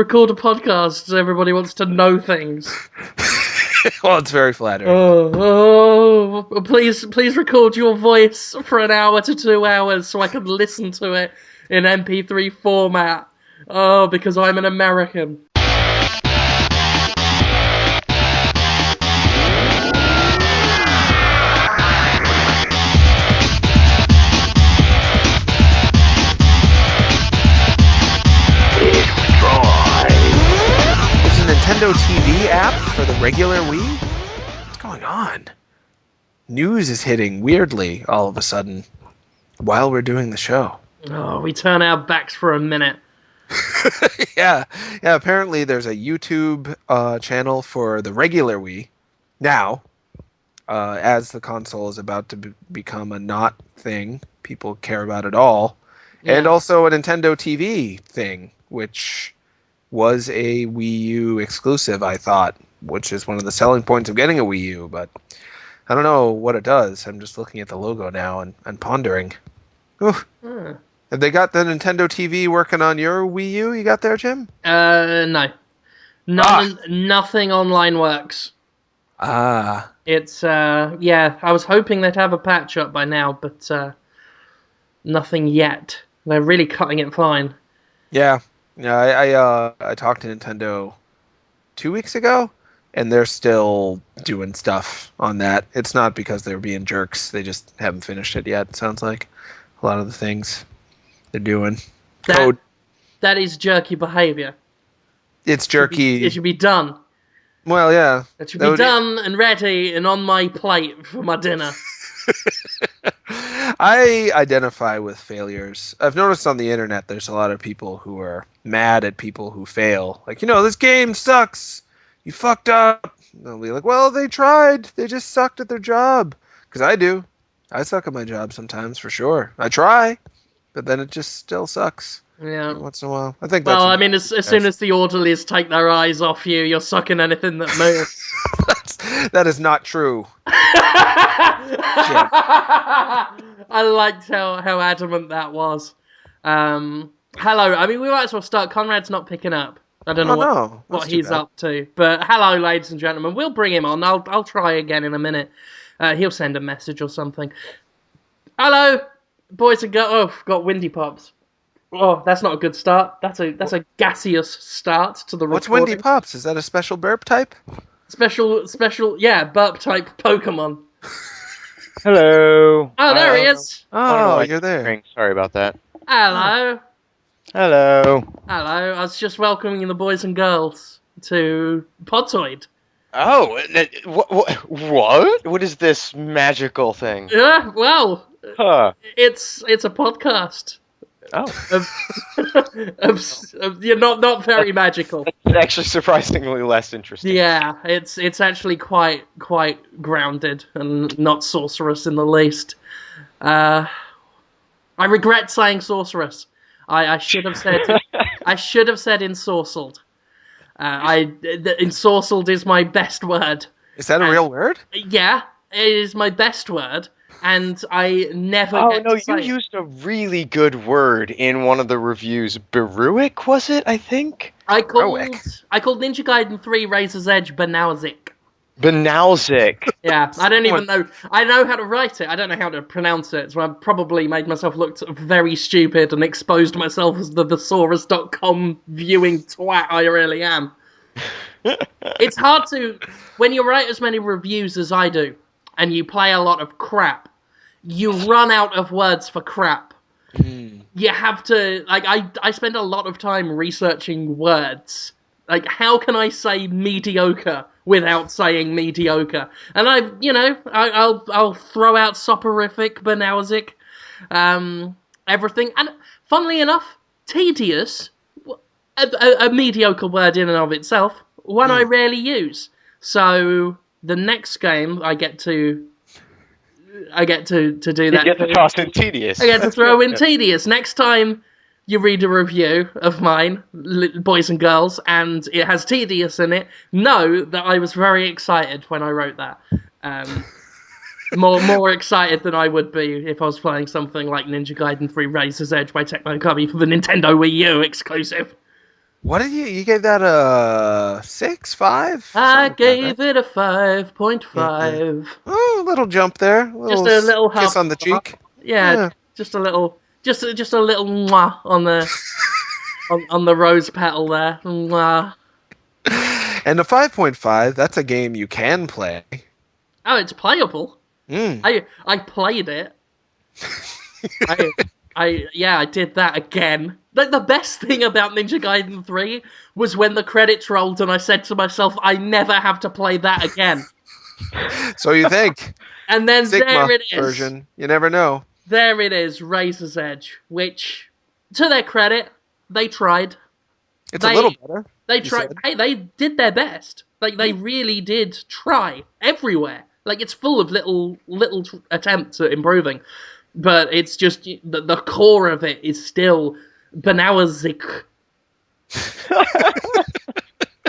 record a podcast, so everybody wants to know things. Well, it's very flattering. Please record your voice for an hour to 2 hours so I can listen to it in MP3 format. Oh, because I'm an American. Nintendo TV app for the regular Wii? What's going on? News is hitting weirdly all of a sudden while we're doing the show. Oh, we turn our backs for a minute. Yeah, apparently there's a YouTube channel for the regular Wii now, as the console is about to become a not thing people care about at all, and also a Nintendo TV thing, which was a Wii U exclusive, I thought, which is one of the selling points of getting a Wii U, but I don't know what it does. I'm just looking at the logo now and pondering. Have they got the Nintendo TV working on your Wii U you got there, Jim? No. Nothing online works. It's, I was hoping they'd have a patch up by now, but nothing yet. They're really cutting it fine. Yeah, I talked to Nintendo 2 weeks ago, and they're still doing stuff on that. It's not because they're being jerks. They just haven't finished it yet, it sounds like. A lot of the things they're doing. Code. That is jerky behavior. It's jerky. It should be done. Well, yeah. It should be done and ready and on my plate for my dinner. I identify with failures. I've noticed on the internet there's a lot of people who are mad at people who fail. Like, this game sucks. You fucked up. And they'll be like, well, they tried. They just sucked at their job. Because I do. I suck at my job sometimes, for sure. I try, but then it just still sucks. Yeah. Once in a while. I think that's... Well, I mean, as soon as the orderlies take their eyes off you, you're sucking anything that moves. That is not true. I liked how adamant that was. Hello. I mean, we might as well start. Conrad's not picking up. I don't know what he's up to. But hello, ladies and gentlemen. We'll bring him on. I'll try again in a minute. He'll send a message or something. Hello, boys and girls. Oh, got windy pops. Oh, that's not a good start. That's a gaseous start to the recording. What's windy pops? Is that a special burp type? Special, burp type Pokemon. Hello. Oh, there he is. Oh, you're there. Sorry about that. Hello. Hello. Hello. I was just welcoming the boys and girls to Podtoid. Oh, what? What is this magical thing? Yeah, well, it's a podcast. Oh. You're not very magical. It's actually surprisingly less interesting. Yeah, it's actually quite grounded and not sorcerous in the least. I regret saying sorceress. I should have said ensorcelled. Ensorcelled is my best word. Is that a real word? Yeah, it is my best word. And I never get to say you used a really good word in one of the reviews. Beruic, was it, I think? I called Ninja Gaiden 3 Razor's Edge Banausic. Banausic. Yeah, I don't even know. I know how to write it. I don't know how to pronounce it. So I probably made myself look very stupid and exposed myself as the thesaurus.com viewing twat I really am. It's hard to... When you write as many reviews as I do, and you play a lot of crap, you run out of words for crap. You have to... I spend a lot of time researching words. Like, how can I say mediocre without saying mediocre? And I'll throw out soporific, banausic, everything. And funnily enough, tedious, a mediocre word in and of itself, one I rarely use. So the next game I get to do that. You get to toss in tedious. I get to throw in tedious. Next time you read a review of mine, boys and girls, and it has tedious in it, know that I was very excited when I wrote that. More excited than I would be if I was playing something like Ninja Gaiden 3 Razor's Edge by Techno Cubby for the Nintendo Wii U exclusive. What did you gave that a 6, 5? I Something like that, right? gave it a Yeah. 5.5. Oh, a little jump there. A Just little a little kiss half on the star. cheek. Yeah, Yeah. just a little, just a little mwah on the rose petal there. Mwah. And the 5.5, that's a game you can play. Oh, it's playable. Mm. I played it. I I did that again. Like the best thing about Ninja Gaiden 3 was when the credits rolled and I said to myself, I never have to play that again. So you think. And then there Sigma it is. version. You never know. There it is, Razor's Edge, which, to their credit, they tried. It's a little They better, they you tried. said. Hey, they did their best. Like they really did try everywhere. Like it's full of little attempts at improving, but it's just the core of it is still Banawazik.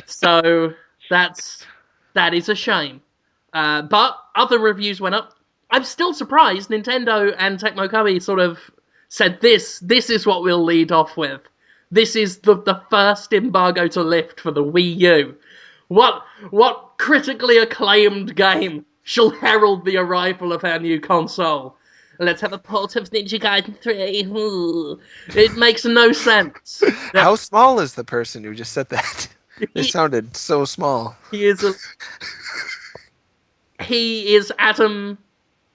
So that is a shame. But other reviews went up. I'm still surprised Nintendo and Tecmo Koei sort of said this is what we'll lead off with. This is the first embargo to lift for the Wii U. What critically acclaimed game shall herald the arrival of our new console? Let's have a port of Ninja Gaiden 3. Ooh. It makes no sense. How small is the person who just said that? They He, sounded so small. he is Atom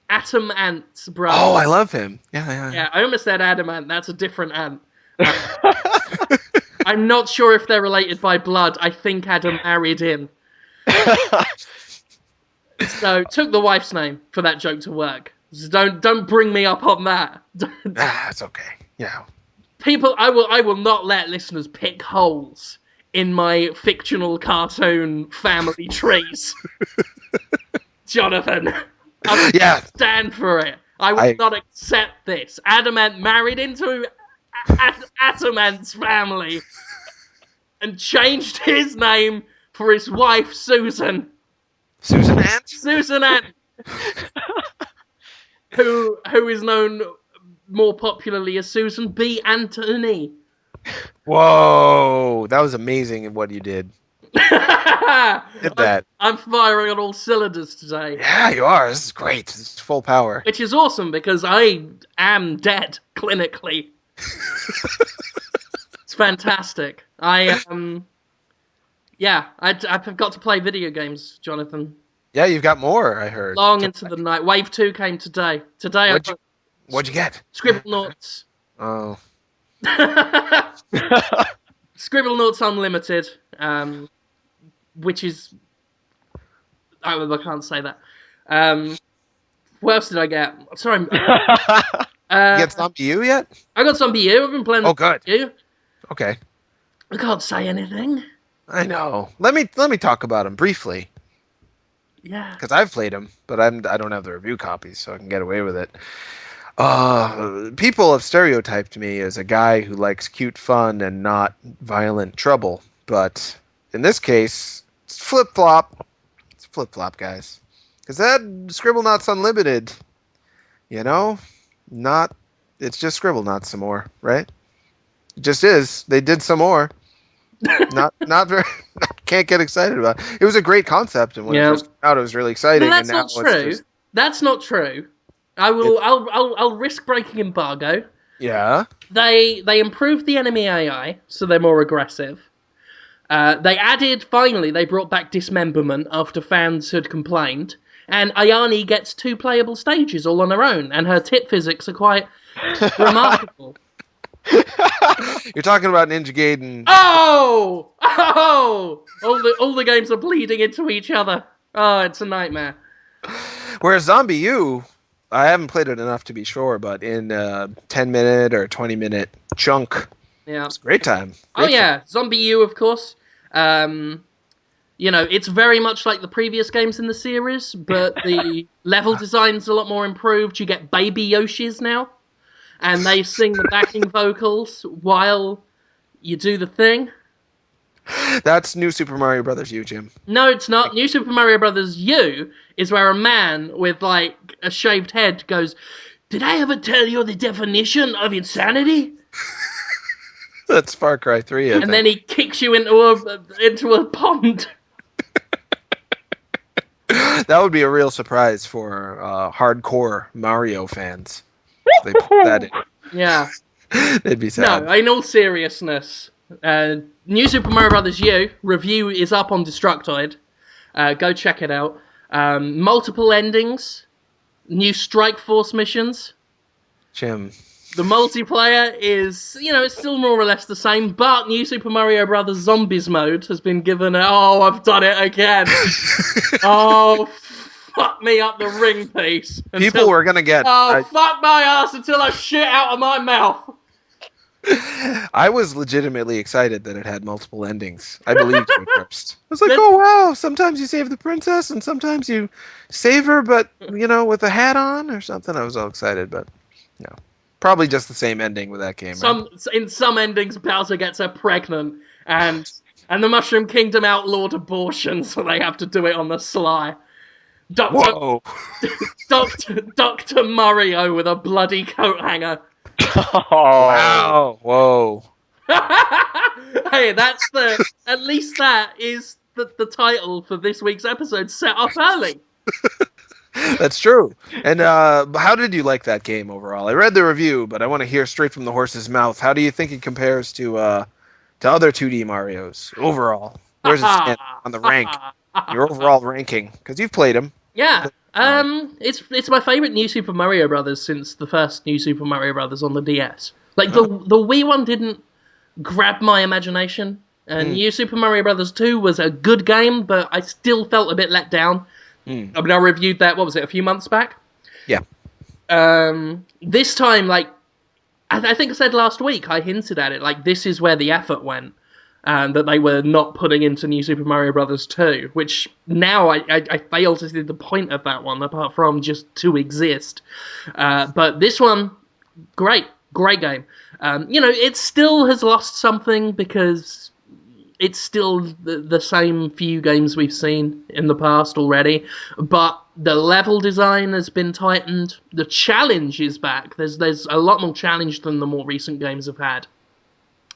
Ant's brother. Oh, I love him. Yeah. Yeah, I almost said Adam Ant. That's a different Ant. Uh, I'm not sure if they're related by blood. I think Adam married in. So took the wife's name for that joke to work. So don't bring me up on that. That's okay. Yeah. People, I will not let listeners pick holes in my fictional cartoon family trees. Jonathan, I will Yeah. stand for it. I will not accept this. Adamant married into Adamant's family and changed his name for his wife Susan. Susan Ant? Susan Ant, who is known more popularly as Susan B. Anthony. Whoa. That was amazing what you did. Did that. I'm firing on all cylinders today. Yeah, you are. This is great. This is full power. Which is awesome because I am dead clinically. It's fantastic. I've got to play video games, Jonathan. Yeah, you've got more, I heard. Long into the night. Wave 2 came today. Today I got What'd you get? Scribblenauts. Oh. Scribblenauts Unlimited, which is... I can't say that. What else did I get? Sorry. You get ZombiU yet? I got ZombiU. I've been playing good. ZombiU. Okay. I can't say anything. I know. Let me talk about him briefly. Yeah. Because I've played him, but I don't have the review copies, so I can get away with it. People have stereotyped me as a guy who likes cute fun and not violent trouble, but in this case, it's flip-flop. It's flip-flop, guys. Because that Scribblenauts Unlimited, it's just Scribblenauts some more, right? It just is. They did some more. not very. Can't get excited about it. It was a great concept, and when it first came out, it was really exciting. But that's and now not true. It's just, that's not true. I'll risk breaking embargo. yeah. They improved the enemy AI, so they're more aggressive. They brought back dismemberment after fans had complained, and Ayane gets 2 playable stages all on her own, and her tit physics are quite remarkable. You're talking about Ninja Gaiden. Oh! All the games are bleeding into each other. Oh, it's a nightmare. Whereas ZombiU, I haven't played it enough to be sure, but in a 10-minute or 20-minute chunk, it's a great time. ZombiU, of course. It's very much like the previous games in the series, but the level design's a lot more improved. You get baby Yoshis now, and they sing the backing vocals while you do the thing. That's New Super Mario Brothers U, Jim. No, it's not. New Super Mario Brothers U is where a man with, a shaved head goes, "Did I ever tell you the definition of insanity?" That's Far Cry 3, I and think. then he kicks you into a pond. That would be a real surprise for hardcore Mario fans. If they put that in. Yeah. They'd be No, sad. in all seriousness, New Super Mario Bros. U review is up on Destructoid. Go check it out. Multiple endings, new Strike Force missions. Jim. The multiplayer is, it's still more or less the same, but New Super Mario Bros. Zombies mode has been given I've done it again. Oh, fuck me up the ring piece. People were going to get... fuck my ass until I shit out of my mouth. I was legitimately excited that it had multiple endings. I believed you at first. I was like, oh wow, sometimes you save the princess and sometimes you save her, but, with a hat on or something. I was all excited, but no. Probably just the same ending with that game, right? In some endings, Bowser gets her pregnant, and the Mushroom Kingdom outlawed abortion, so they have to do it on the sly. Whoa! Dr. Mario with a bloody coat hanger. Wow! Whoa! Hey, at least that is the title for this week's episode, set up early. That's true. And how did you like that game overall? I read the review, but I want to hear straight from the horse's mouth. How do you think it compares to other 2D Marios overall? Where does it stand on the rank? Your overall ranking, because you've played them. Yeah. It's my favorite New Super Mario Brothers since the first New Super Mario Brothers on the DS. Like the Wii one didn't grab my imagination, and New Super Mario Brothers 2 was a good game, but I still felt a bit let down. I mean, I reviewed that, what was it, a few months back? Yeah. This time, like, I think I said last week, I hinted at it, like, this is where the effort went, that they were not putting into New Super Mario Bros. 2, which now I fail to see the point of that one, apart from just to exist. But this one, great game. It still has lost something because it's still the same few games we've seen in the past already, but the level design has been tightened. The challenge is back. There's a lot more challenge than the more recent games have had.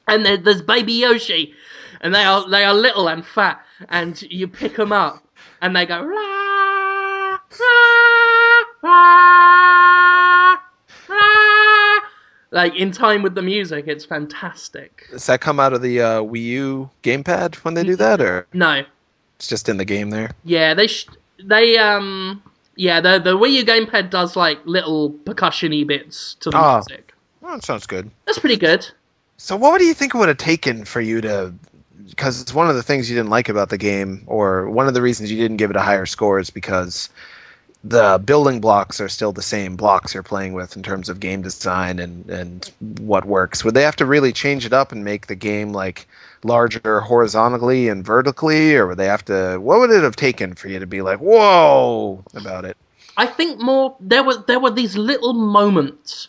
And there's Baby Yoshi, and they are little and fat, and you pick them up, and they go la la la la, like in time with the music. It's fantastic. Does that come out of the Wii U gamepad when they do that, or No? it's just in the game there? Yeah, the Wii U gamepad does like little percussion-y bits to the music. Well, that sounds good. That's pretty good. So what do you think it would have taken for you to... Because it's one of the things you didn't like about the game, or one of the reasons you didn't give it a higher score is because the building blocks are still the same blocks you're playing with in terms of game design and what works. Would they have to really change it up and make the game like larger horizontally and vertically, or would they have to... What would it have taken for you to be like, whoa, about it? I think more there were these little moments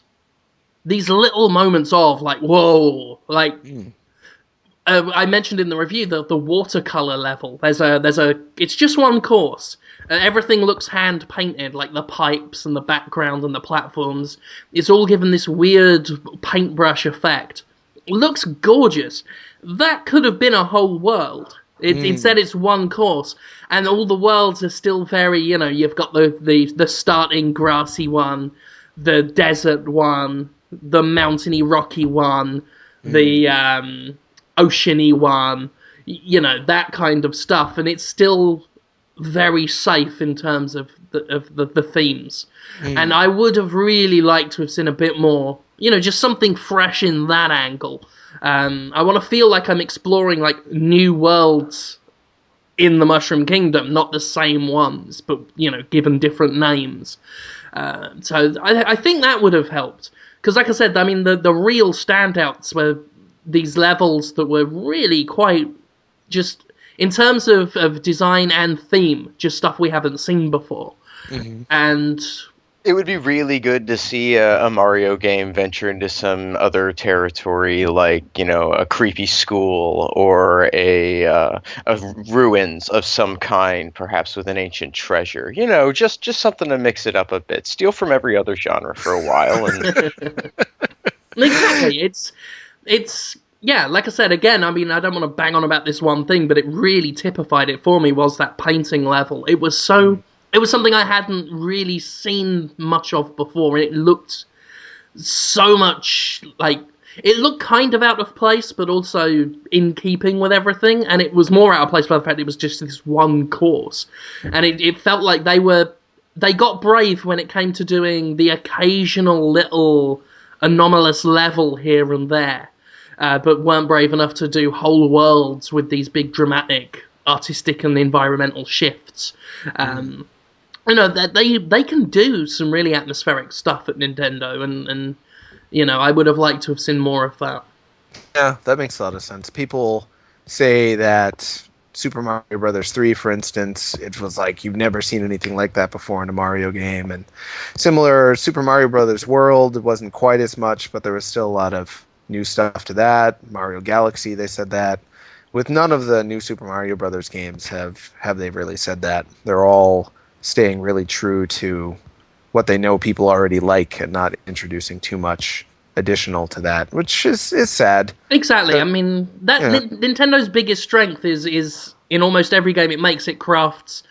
of like, whoa, like I mentioned in the review the watercolor level. There's a it's just one course. Everything looks hand painted, like the pipes and the background and the platforms. It's all given this weird paintbrush effect. It looks gorgeous. That could have been a whole world. Instead, it's one course, and all the worlds are still very, you've got the starting grassy one, the desert one, the mountainy rocky one, the oceany one, that kind of stuff, and it's still very safe in terms of the themes. And I would have really liked to have seen a bit more, just something fresh in that angle. I want to feel like I'm exploring like new worlds in the Mushroom Kingdom, not the same ones, but given different names. So I think that would have helped, because like I said, I mean the real standouts were these levels that were really quite just in terms of design and theme, just stuff we haven't seen before. And it would be really good to see a Mario game venture into some other territory, like a creepy school or a ruins of some kind, perhaps with an ancient treasure. Just something to mix it up a bit. Steal from every other genre for a while. And exactly, yeah, like I said, again, I mean, I don't want to bang on about this one thing, but it really typified it for me was that painting level. It was it was something I hadn't really seen much of before, and it looked so much like, it looked kind of out of place, but also in keeping with everything, and it was more out of place by the fact it was just this one course. And it felt like they got brave when it came to doing the occasional little anomalous level here and there. But weren't brave enough to do whole worlds with these big dramatic artistic and environmental shifts. You know, that they can do some really atmospheric stuff at Nintendo, and you know, I would have liked to have seen more of that. Yeah, that makes a lot of sense. People say that Super Mario Brothers 3, for instance, it was like you've never seen anything like that before in a Mario game, and similar Super Mario Brothers World, it wasn't quite as much, but there was still a lot of new stuff to that. Mario Galaxy, they said that. With none of the new Super Mario Brothers games have they really said that. They're all staying really true to what they know people already like and not introducing too much additional to that, which is sad. Exactly. I mean, that Yeah. Nintendo's biggest strength is in almost every game it makes, it crafts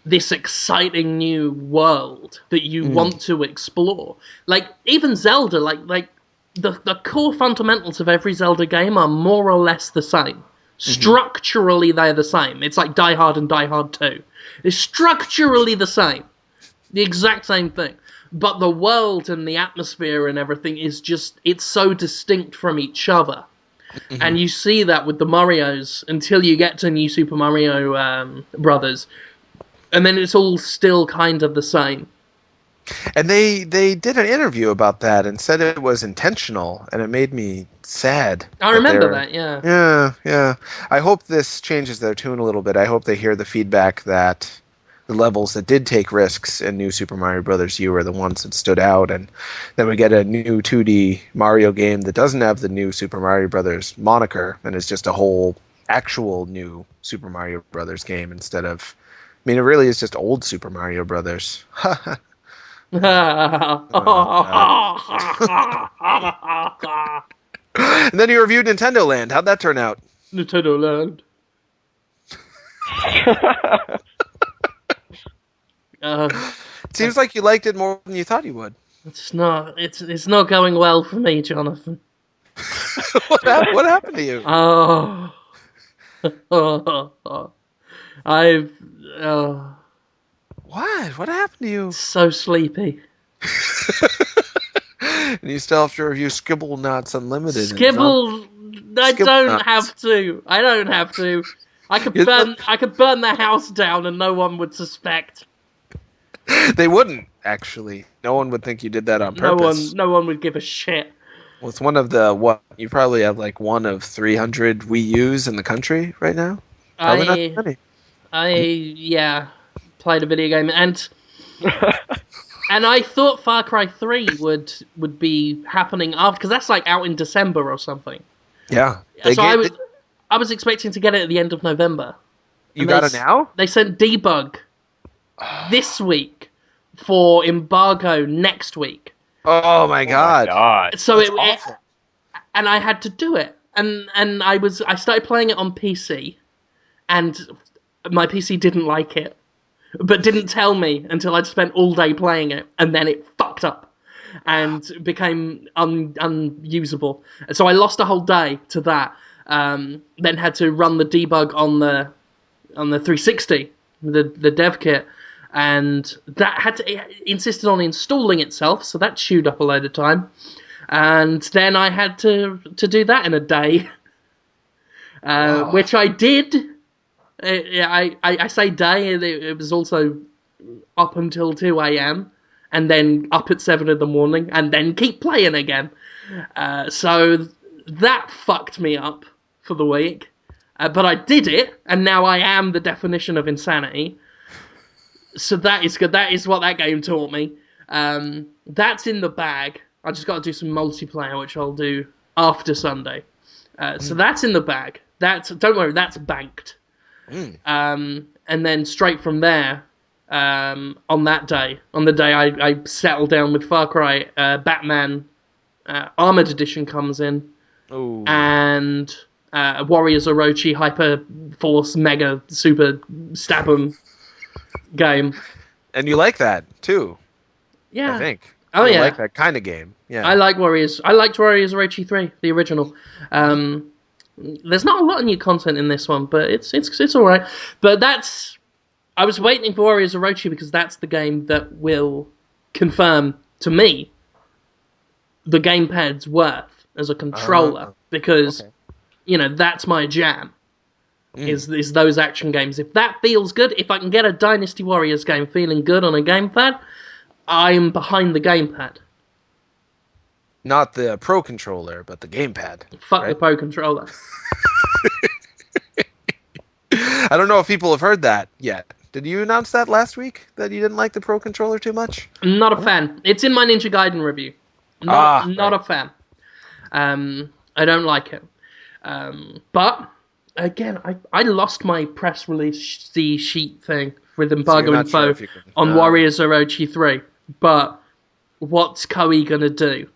this exciting new world that you want to explore. Like even Zelda, like the core fundamentals of every Zelda game are more or less the same. Structurally, they're the same. It's like Die Hard and Die Hard 2. It's structurally the same. The exact same thing. But the world and the atmosphere and everything is just, it's so distinct from each other. And you see that with the Marios until you get to New Super Mario Brothers. And then it's all still kind of the same. And they did an interview about that and said it was intentional, and it made me sad. I remember that, yeah. Yeah. I hope this changes their tune a little bit. I hope they hear the feedback that the levels that did take risks in New Super Mario Brothers U are the ones that stood out, and then we get a new 2D Mario game that doesn't have the New Super Mario Brothers moniker and is just a whole actual new Super Mario Brothers game instead of, I mean, it really is just old Super Mario Brothers. And And then you reviewed Nintendo Land. How'd that turn out? Nintendo Land. It seems like you liked it more than you thought you would. It's not going well for me, Jonathan. What happened to you? Oh, I've What? What happened to you? so sleepy. And you still have to review Skibble Knots Unlimited. Skibble, I Skibble don't Knots. have to. I don't have to. I could You burn. I could burn the house down, and no one would suspect. They wouldn't, actually. No one would think you did that on No purpose. one would give a shit. Well, it's one of the, what? You probably have like one of 300 Wii U's in the country right now? Probably not that many. I played a video game, and I thought Far Cry 3 would be happening after, because that's like out in December or something. Yeah. So I was expecting to get it at the end of November. You got it now? They sent debug this week for embargo next week. Oh my god. God. So That's it, awful. and I had to do it, and I started playing it on PC, and my PC didn't like it, but didn't tell me until I'd spent all day playing it, and then it fucked up and became unusable. So I lost a whole day to that. Then had to run the debug on the 360, the dev kit, and that it insisted on installing itself, so that chewed up a load of time. And then I had to do that in a day, which I did. I say day, it was also up until 2 a.m, and then up at 7 in the morning, and then keep playing again. So that fucked me up for the week. But I did it, and now I am the definition of insanity. So that is good. That is what that game taught me. That's in the bag. I just got to do some multiplayer, which I'll do after Sunday. So that's in the bag. Don't worry, that's banked. And then straight from there, on the day I settle down with Far Cry, Batman Armored Edition comes in, Ooh. and Warriors Orochi Hyper Force Mega Super Stab'em game. And you like that, too, I Yeah. think. Oh, You yeah. like that kind of game. Yeah. I like Warriors. I liked Warriors Orochi 3, the original. There's not a lot of new content in this one, but it's all right. But I was waiting for Warriors Orochi because that's the game that will confirm to me the gamepad's worth as a controller, because Okay. that's my jam. Mm. Is those action games. If that feels good, if I can get a Dynasty Warriors game feeling good on a gamepad, I'm behind the gamepad. Not the Pro Controller, but the gamepad. Fuck the Right? Pro Controller. I don't know if people have heard that yet. Did you announce that last week, that you didn't like the Pro Controller too much? I'm not a fan. It's in my Ninja Gaiden review. Not Right. a fan. I don't like it. But again, I lost my press release sheet thing with So embargo you're not sure info if you can... on Warriors Orochi 3. But what's Koei gonna do?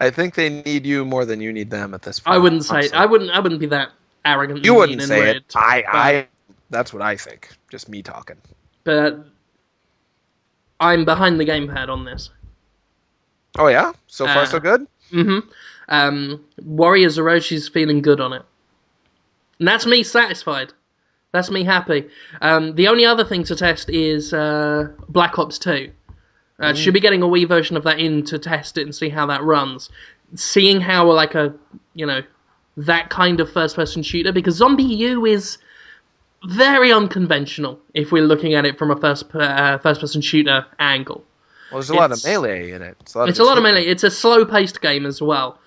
I think they need you more than you need them at this point. I wouldn't say honestly. I wouldn't be that arrogant. You and wouldn't mean say and it. rude, I that's what I think. Just me talking. but I'm behind the gamepad on this. Oh yeah? So far so good? Warriors Oroshi's feeling good on it. And that's me satisfied. That's me happy. The only other thing to test is Black Ops 2. Should be getting a Wii version of that in to test it and see how that runs. Seeing how, like, that kind of first-person shooter, because ZombiU is very unconventional if we're looking at it from a first-person shooter angle. Well, there's a lot of melee in it. It's a lot of melee. It's a slow-paced game as well.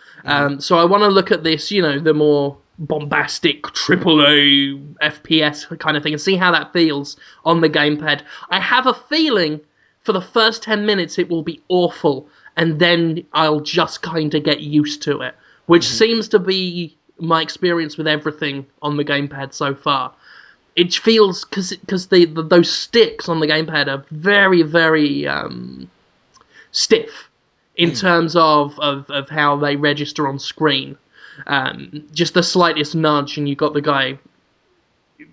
So I want to look at this, the more bombastic AAA FPS kind of thing and see how that feels on the gamepad. I have a feeling for the first 10 minutes it will be awful, and then I'll just kind of get used to it, which seems to be my experience with everything on the gamepad so far. It feels, because those sticks on the gamepad are very, very stiff in terms of how they register on screen. Just the slightest nudge and you got the guy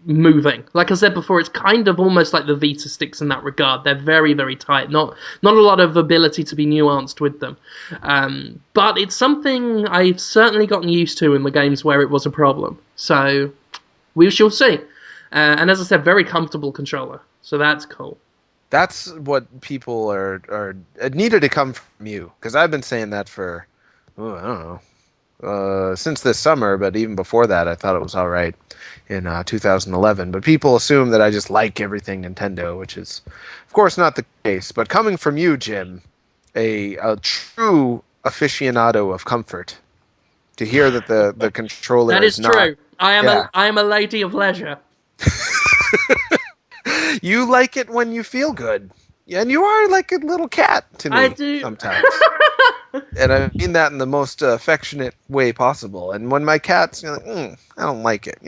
moving. Like I said before, it's kind of almost like the Vita sticks in that regard. They're very, very tight. Not a lot of ability to be nuanced with them. But it's something I've certainly gotten used to in the games where it was a problem. So we shall see. And as I said, very comfortable controller. So that's cool. That's what people are needed to come from you, because I've been saying that for I don't know, since this summer, but even before that I thought it was all right in 2011. But people assume that I just like everything Nintendo, which is of course not the case. But coming from you, Jim, a true aficionado of comfort, to hear that the controller that is not true. I am a lady of leisure. You like it when you feel good. And you are like a little cat to me I do. sometimes. And I mean that in the most affectionate way possible. And when my cat's like, I don't like it,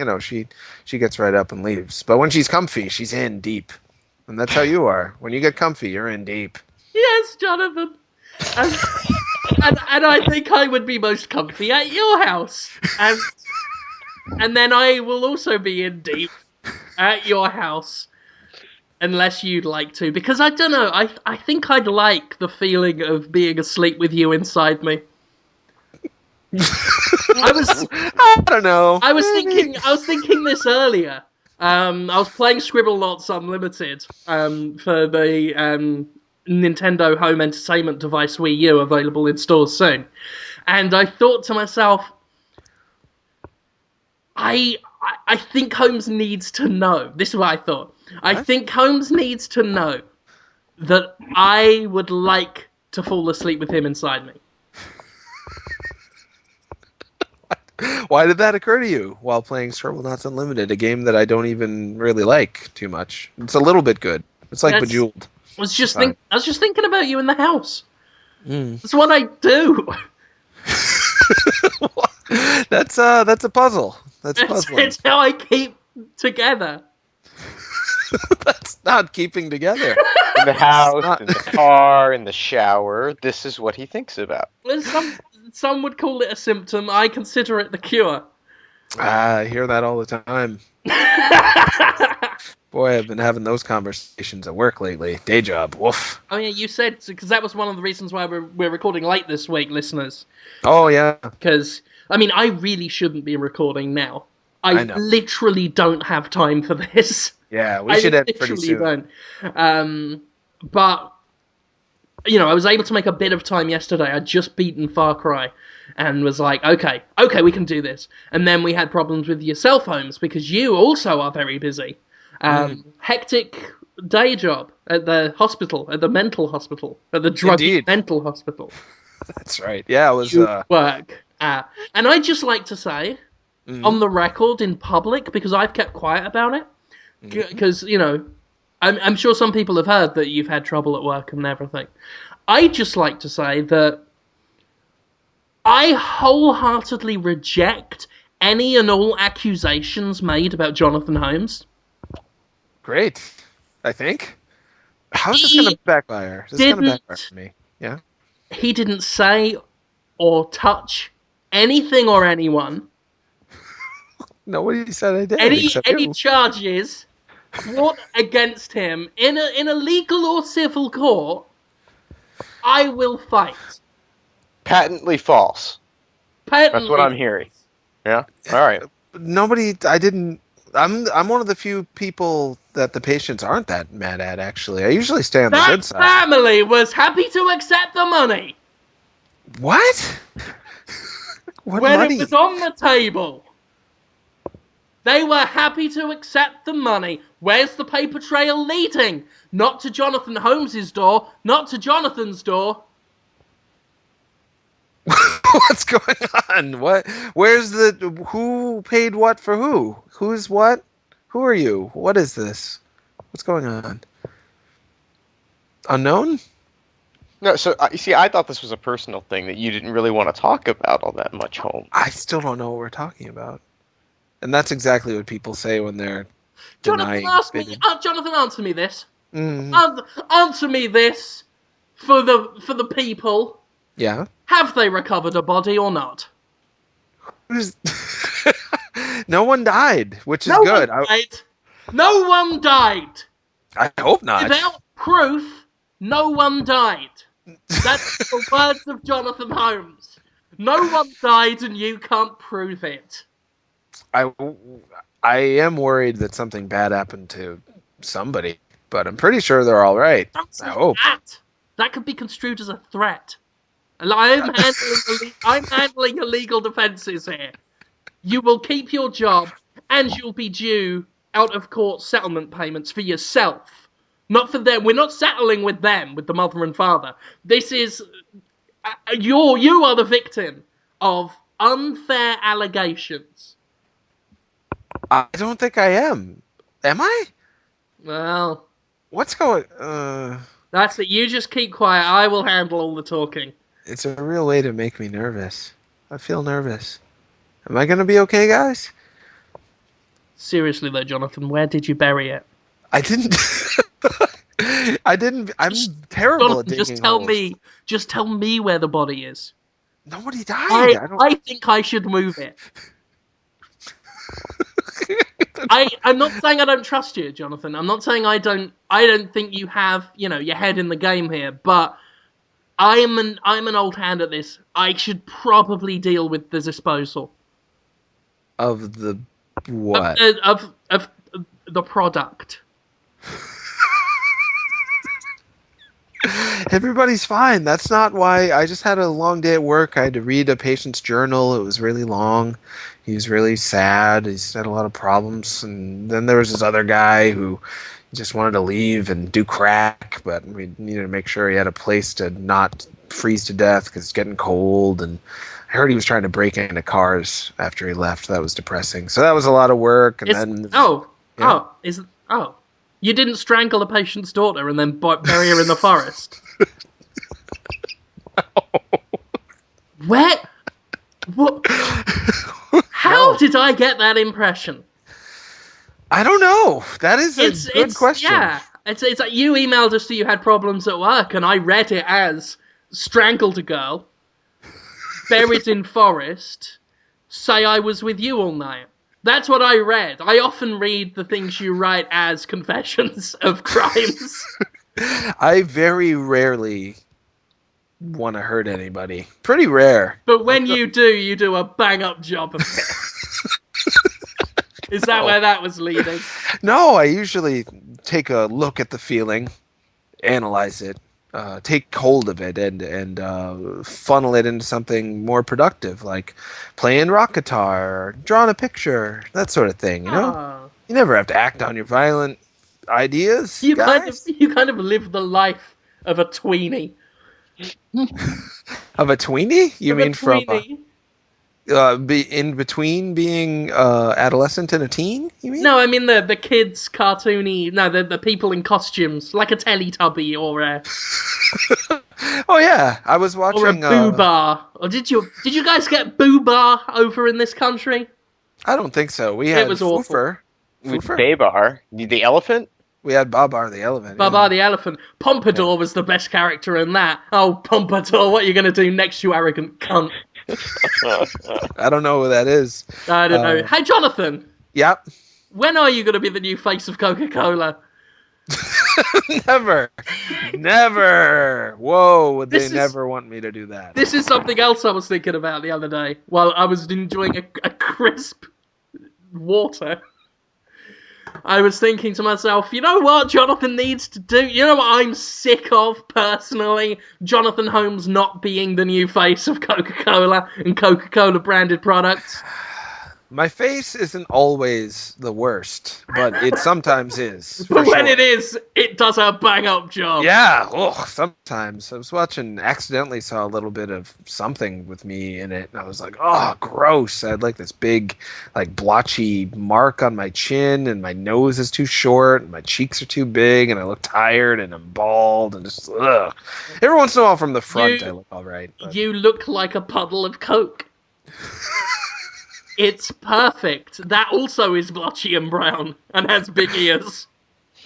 she gets right up and leaves. But when she's comfy, she's in deep. And that's how you are. When you get comfy, you're in deep. Yes, Jonathan. And I think I would be most comfy at your house. And then I will also be in deep at your house. Unless you'd like to. Because I don't know, I think I'd like the feeling of being asleep with you inside me. I don't know. I was thinking this earlier. I was playing Scribblenauts Unlimited for the Nintendo home entertainment device Wii U, available in stores soon. And I thought to myself, I think Holmes needs to know. This is what I thought. I think Holmes needs to know that I would like to fall asleep with him inside me. Why did that occur to you while playing Scribblenauts Unlimited, a game that I don't even really like too much? It's a little bit good. It's like Bejeweled. I was just thinking about you in the house. That's what I do. That's a puzzle. That's puzzling. It's how I keep together. That's not keeping together. In the house, in the car, in the shower. This is what he thinks about. some would call it a symptom. I consider it the cure. I hear that all the time. Boy, I've been having those conversations at work lately. Day job, woof. Oh yeah, you said, because that was one of the reasons why we're recording late this week, listeners. Oh, yeah. Because, I mean, I really shouldn't be recording now. I know. literally don't have time for this. Yeah, we should end pretty literally soon. don't. But, you know, I was able to make a bit of time yesterday. I'd just beaten Far Cry and was like, okay, we can do this. And then we had problems with yourself, Holmes, because you also are very busy. Hectic day job at the hospital, at the mental hospital, at the druggy mental hospital. That's right. Yeah, it was... You work at. And I'd just like to say, on the record, in public, because I've kept quiet about it, because, you know, I'm sure some people have heard that you've had trouble at work and everything. I'd just like to say that I wholeheartedly reject any and all accusations made about Jonathan Holmes. Great, I think. How's this going to backfire? This is going to backfire for me. Yeah? He didn't say or touch anything or anyone. Nobody said I did, except any you. charges brought against him in a legal or civil court, I will fight. Patently false. That's what I'm hearing. Yeah? Alright. Nobody, I didn't... I'm one of the few people that the patients aren't that mad at, actually. I usually stay on the good side. That family was happy to accept the money. What? What when money? It was on the table. They were happy to accept the money. Where's the paper trail leading? Not to Jonathan Holmes's door, not to Jonathan's door. What's going on? What? Where's the... Who paid what for who? Who's what? Who are you? What is this? What's going on? Unknown? No, so, you see, I thought this was a personal thing that you didn't really want to talk about all that much, Holmes. I still don't know what we're talking about. And that's exactly what people say when they're denying. Jonathan, answer me this. Answer me this for the people. Yeah? Have they recovered a body or not? No one died, which is good. No one died. I hope not. Without proof, no one died. That's the words of Jonathan Holmes. No one died and you can't prove it. I am worried that something bad happened to somebody, but I'm pretty sure they're all right. I hope. That could be construed as a threat. I'm handling illegal defences here. You will keep your job, and you'll be due out-of-court settlement payments for yourself. Not for them. We're not settling with them, with the mother and father. This is... You are the victim of unfair allegations. I don't think I am. Am I? Well... What's going... That's it. You just keep quiet. I will handle all the talking. It's a real way to make me nervous. I feel nervous. Am I going to be okay, guys? Seriously, though, Jonathan, where did you bury it? I didn't... I'm terrible Jonathan, at digging just tell me where the body is. Nobody died. I think I should move it. I'm not saying I don't trust you, Jonathan. I'm not saying I don't think you have, your head in the game here, but I'm an old hand at this. I should probably deal with the disposal. Of the what? Of the product. Everybody's fine. That's not why. I just had a long day at work. I had to read a patient's journal. It was really long. He was really sad. He's had a lot of problems. And then there was this other guy who just wanted to leave and do crack, but we needed to make sure he had a place to not freeze to death because it's getting cold. And I heard he was trying to break into cars after he left. That was depressing. So that was a lot of work. And you didn't strangle a patient's daughter and then bury her in the forest? No. Where? What? How did I get that impression? I don't know. That is a good question. Yeah, it's like you emailed us that you had problems at work, and I read it as strangled a girl. buried in forest, say I was with you all night. That's what I read. I often read the things you write as confessions of crimes. I very rarely want to hurt anybody. Pretty rare. But when you do a bang-up job of it. Is that where that was leading? No, I usually take a look at the feeling, analyze it, take hold of it, and funnel it into something more productive, like playing rock guitar, or drawing a picture, that sort of thing. You know, Ah. you never have to act on your violent ideas, You guys. kind of live the life of a tweenie. Of a tweenie? You Of a mean from tweenie. be in between being adolescent and a teen? You mean? No, I mean the kids cartoony. No, the people in costumes, like a Teletubby or a Oh yeah, I was watching. Boobar. Or did you guys get Boobar over in this country? I don't think so. We It had was awful. Foofer. With Foofer? Babar, the elephant. We had Babar the elephant. Babar the elephant. Pompadour was the best character in that. Oh, Pompadour, what are you going to do next, you arrogant cunt? I don't know who that is. I don't know. Hey, Jonathan, Yep. when are you going to be the new face of Coca Cola? Never. Never. Whoa, would This they is- never want me to do that? This is something else I was thinking about the other day while I was enjoying a crisp water. I was thinking to myself, you know what Jonathan needs to do? You know what I'm sick of, personally? Jonathan Holmes not being the new face of Coca-Cola and Coca-Cola branded products. My face isn't always the worst, but it sometimes is. But for when sure. it is, it does a bang-up job. Yeah, sometimes. I was watching, accidentally saw a little bit of something with me in it, and I was like, oh, gross. I had like this big, like blotchy mark on my chin, and my nose is too short, and my cheeks are too big, and I look tired, and I'm bald, and just, ugh. Every once in a while from the front, I look all right. But... You look like a puddle of Coke. It's perfect. That also is blotchy and brown, and has big ears,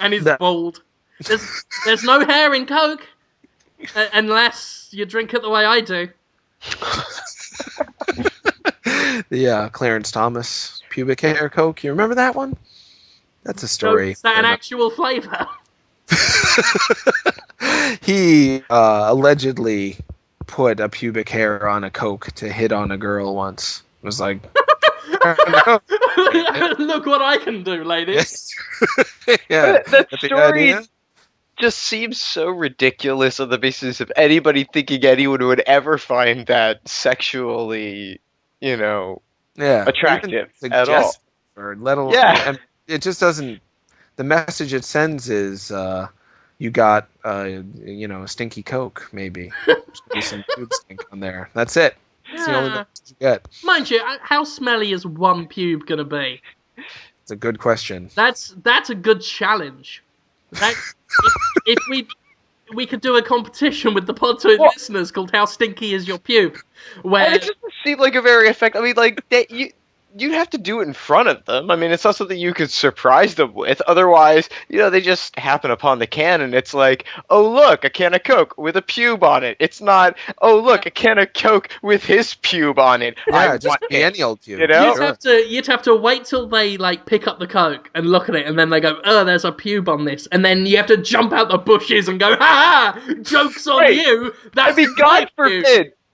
and is bald. There's no hair in Coke, unless you drink it the way I do. The Clarence Thomas pubic hair Coke, you remember that one? That's a story. So is that an actual flavour? He allegedly put a pubic hair on a Coke to hit on a girl once. It was like, look what I can do, ladies. yeah, That that's the story idea. just seems so ridiculous on the basis of anybody thinking anyone would ever find that sexually, attractive even at all. suggestive, or let alone, Yeah. and it just doesn't. The message it sends is, you got, a stinky Coke, maybe. Maybe some pube stink on there. That's it. It's the only Yeah. message you get. Mind you, how smelly is one pube gonna be? It's a good question. That's a good challenge. If we could do a competition with the Podtoid listeners called "How Stinky Is Your Pube," where It doesn't seem like a very effective. I mean, like you'd have to do it in front of them. I mean, it's not something you could surprise them with. Otherwise, they just happen upon the can, and it's like, oh look, a can of Coke with a pube on it. It's not, oh look, a can of Coke with his pube on it. Yeah, just any old pube. you'd have to wait till they like pick up the Coke and look at it, and then they go, oh, there's a pube on this, and then you have to jump out the bushes and go, ha ha, joke's on you. That's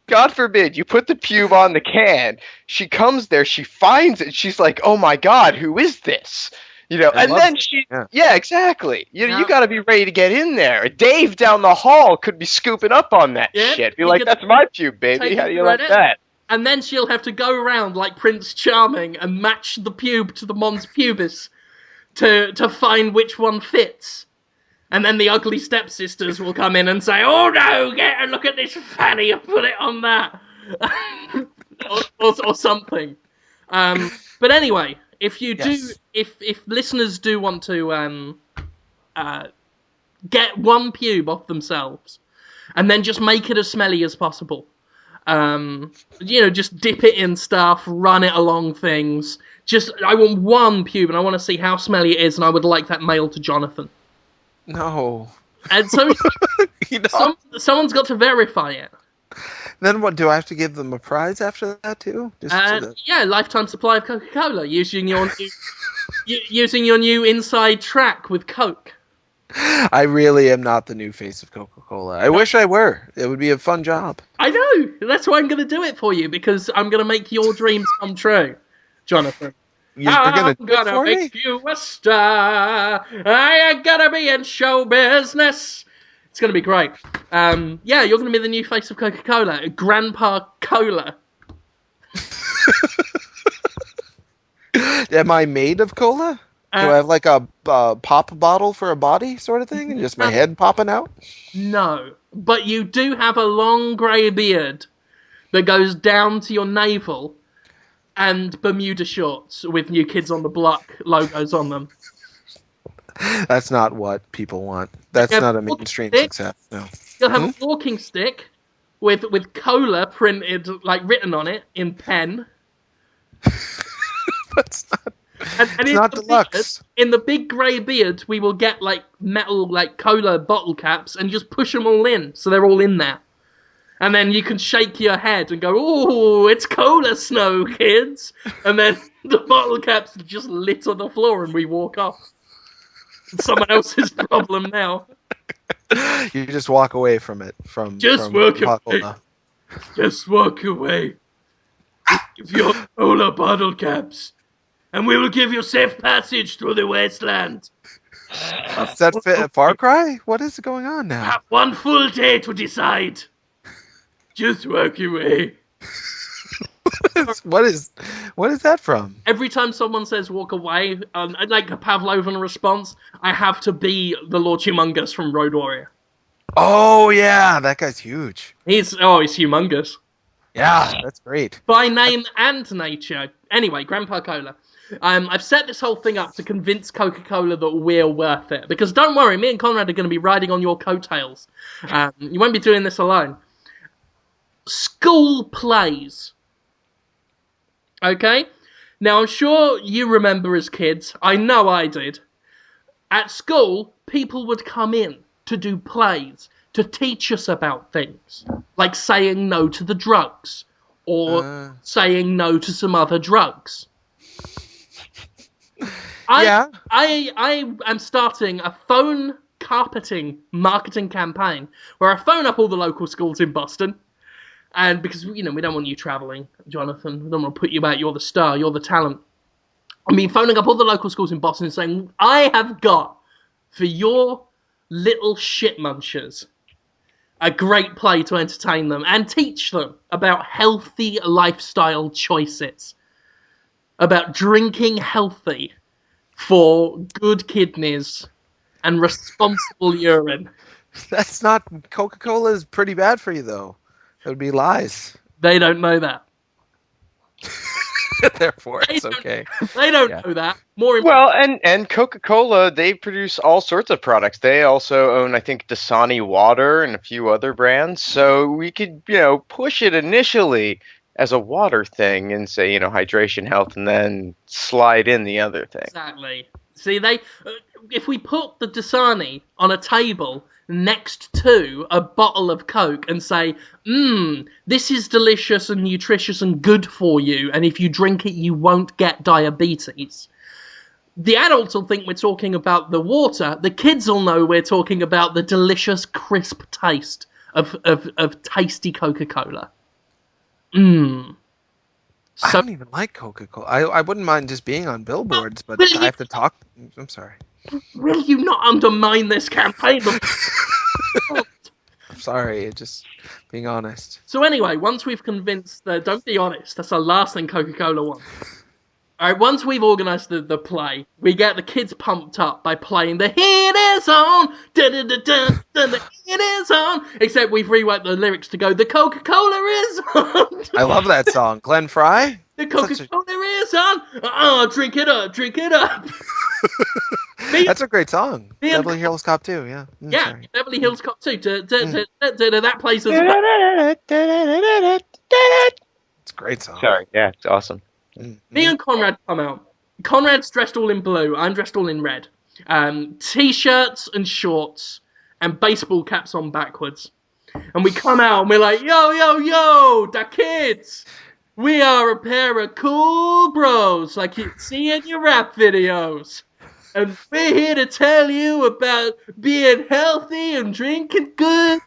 God forbid, you put the pube on the can, she comes there, she finds it, she's like, oh my god, who is this? And then exactly. You gotta be ready to get in there. Dave down the hall could be scooping up on that shit. Be like, that's my pube, baby. How do you like that? And then she'll have to go around like Prince Charming and match the pube to the mons pubis to find which one fits. And then the ugly stepsisters will come in and say, oh no, get a look at this fanny and put it on that. or something. But anyway, if you do, if listeners do want to get one pube off themselves, and then just make it as smelly as possible, just dip it in stuff, run it along things. I want one pube, and I want to see how smelly it is, and I would like that mailed to Jonathan. No. And so someone's got to verify it. Then what? Do I have to give them a prize after that too? Yeah, lifetime supply of Coca-Cola using your using your new inside track with Coke. I really am not the new face of Coca Cola. I wish I were. It would be a fun job. I know. That's why I'm going to do it for you, because I'm going to make your dreams come true, Jonathan. You're I'm gonna do it gonna for make me? you a star. I ain't gonna be in show business. It's gonna be great. Yeah, you're gonna be the new face of Coca-Cola, Grandpa Cola. Am I made of cola? Do I Uh, have like a pop bottle for a body sort of thing, and just my head popping out? no, but you do have a long grey beard that goes down to your navel, and Bermuda shorts with New Kids on the Block logos on them. That's not what people want. You That's have not a a walking mainstream stick. success. No. You'll have Hmm? a walking stick with cola printed, like written on it in pen. That's not. And It's not deluxe. in the big grey beard, we will get like metal, like cola bottle caps, and just push them all in, so they're all in there. And then you can shake your head and go, "Ooh, it's cola snow, kids!" And then the bottle caps just lit on the floor, and we walk off. It's someone else's problem now. You just walk away from it. Just From walk away. Coca-Cola. Just walk away. Give your cola bottle caps, and we will give you safe passage through the wasteland. Does that fit a Far Cry? What is going on now? Have one full day to decide. Just walk away. What is that from? Every time someone says walk away, like a Pavlovian response, I have to be the Lord Humongous from Road Warrior. Oh yeah, that guy's huge. He's humongous. Yeah, that's great. By name and nature. Anyway, Grandpa Cola. I've set this whole thing up to convince Coca-Cola that we're worth it. Because don't worry, me and Conrad are going to be riding on your coattails. You won't be doing this alone. School plays. Okay? Now, I'm sure you remember as kids, I know I did. At school, people would come in to do plays, to teach us about things. Like saying no to the drugs. Or saying no to some other drugs. Yeah. I am starting a phone carpeting marketing campaign where I phone up all the local schools in Boston. And because, we don't want you travelling, Jonathan. We don't want to put you out. You're the star. You're the talent. I mean, phoning up all the local schools in Boston and saying, I have got, for your little shit munchers, a great play to entertain them and teach them about healthy lifestyle choices. About drinking healthy for good kidneys and responsible urine. That's not Coca-Cola is pretty bad for you though. It would be lies. They don't know that. Therefore, it's okay. They don't Yeah. know that. More Well, and Coca-Cola, they produce all sorts of products. They also own, I think, Dasani water and a few other brands. So we could, push it initially as a water thing and say, hydration, health, and then slide in the other thing. Exactly. See, if we put the Dasani on a table next to a bottle of Coke and say, this is delicious and nutritious and good for you, and if you drink it, you won't get diabetes. The adults will think we're talking about the water. The kids will know we're talking about the delicious, crisp taste of tasty Coca-Cola. I don't even like Coca-Cola. I wouldn't mind just being on billboards, but I have to talk. I'm sorry. Will you not undermine this campaign? I'm sorry. Just being honest. So anyway, once we've convinced don't be honest, that's the last thing Coca-Cola wants. Alright, once we've organised the play, we get the kids pumped up by playing the Heat is on, the Heat is on, except we've reworked the lyrics to go, the Coca-Cola is on. I love that song. Glenn Fry? The Coca-Cola is on. Oh, drink it up, drink it up. That's a great song. Beverly Hills Cop 2, yeah. Yeah, Sorry. Beverly Hills Cop 2. That plays as well. It's a great song. Sorry, yeah, it's awesome. Me and Conrad come out. Conrad's dressed all in blue. I'm dressed all in red. T-shirts and shorts and baseball caps on backwards. And we come out and we're like, yo, yo, yo, the kids. We are a pair of cool bros like you see in your rap videos. And we're here to tell you about being healthy and You,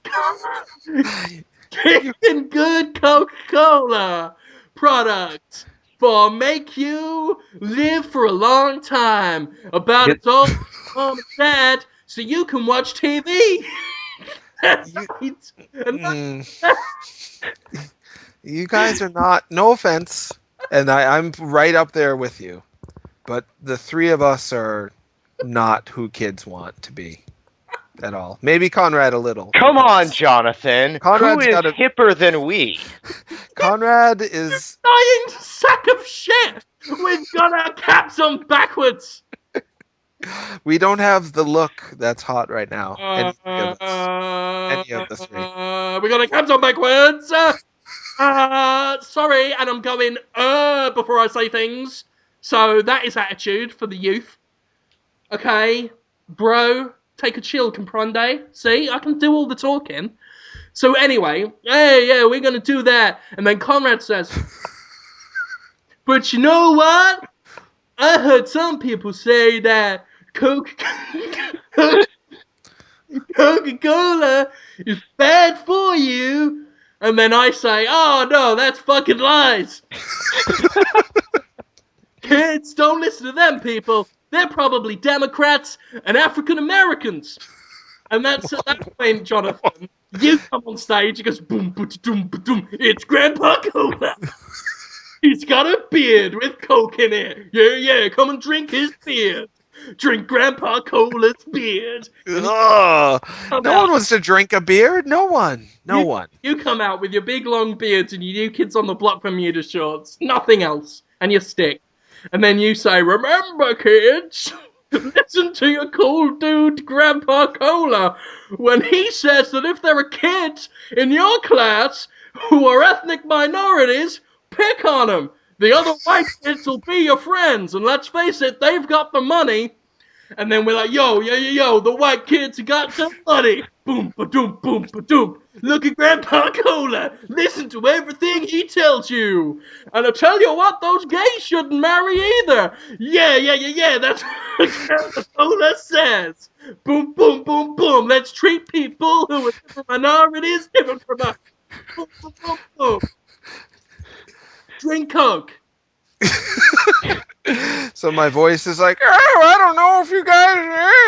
drinking good Coca Cola products for make you live for a long time. About Get- adult mom and dad so you can watch TV. That's you, right. And mm, you guys are not. No offense, and I'm right up there with you. But the three of us are not who kids want to be at all. Maybe Conrad a little. Come on, Because Jonathan. Who Conrad's is got a. hipper than we? Conrad is. dying sack of shit. We've got our caps on backwards. We don't have the look that's hot right now. Uh, Any three of us. Any of the three. we got our caps on backwards. Sorry, and I'm going before I say things. So that is attitude for the youth. Okay, bro, take a chill, comprende? See, I can do all the talking. So anyway, hey, yeah, we're gonna do that. And then Conrad says, but you know what? I heard some people say that Coca-Cola is bad for you. And then I say, oh no, that's fucking lies. Kids, don't listen to them people. They're probably Democrats and African Americans. And that's at that point, Jonathan, you come on stage, it goes boom, boom, boom, boom. It's Grandpa Cola. He's got a beard with Coke in it. Yeah, yeah, come and drink his beard. Drink Grandpa Cola's beard. And Ugh. come No out. one wants to drink a beer. No one. No You, one. you come out with your big long beards and your New Kids on the Block Bermuda shorts. Nothing else. And your stick. And then you say, remember, kids, listen to your cool dude, Grandpa Cola, when he says that if there are kids in your class who are ethnic minorities, pick on them. The other white kids will be your friends. And let's face it, they've got the money. And then we're like, yo, yo, yo, yo, the white kids got some money. Boom, ba-doom, boom, ba-doom. Look at Grandpa Cola. Listen to everything he tells you. And I'll tell you what, those gays shouldn't marry either. Yeah, yeah, yeah, yeah, that's what Grandpa Cola says. Boom, boom, boom, boom. Let's treat people who are different minorities different from us. Boom, boom, boom, boom. Drink Coke. So my voice is like, oh, I don't know if you guys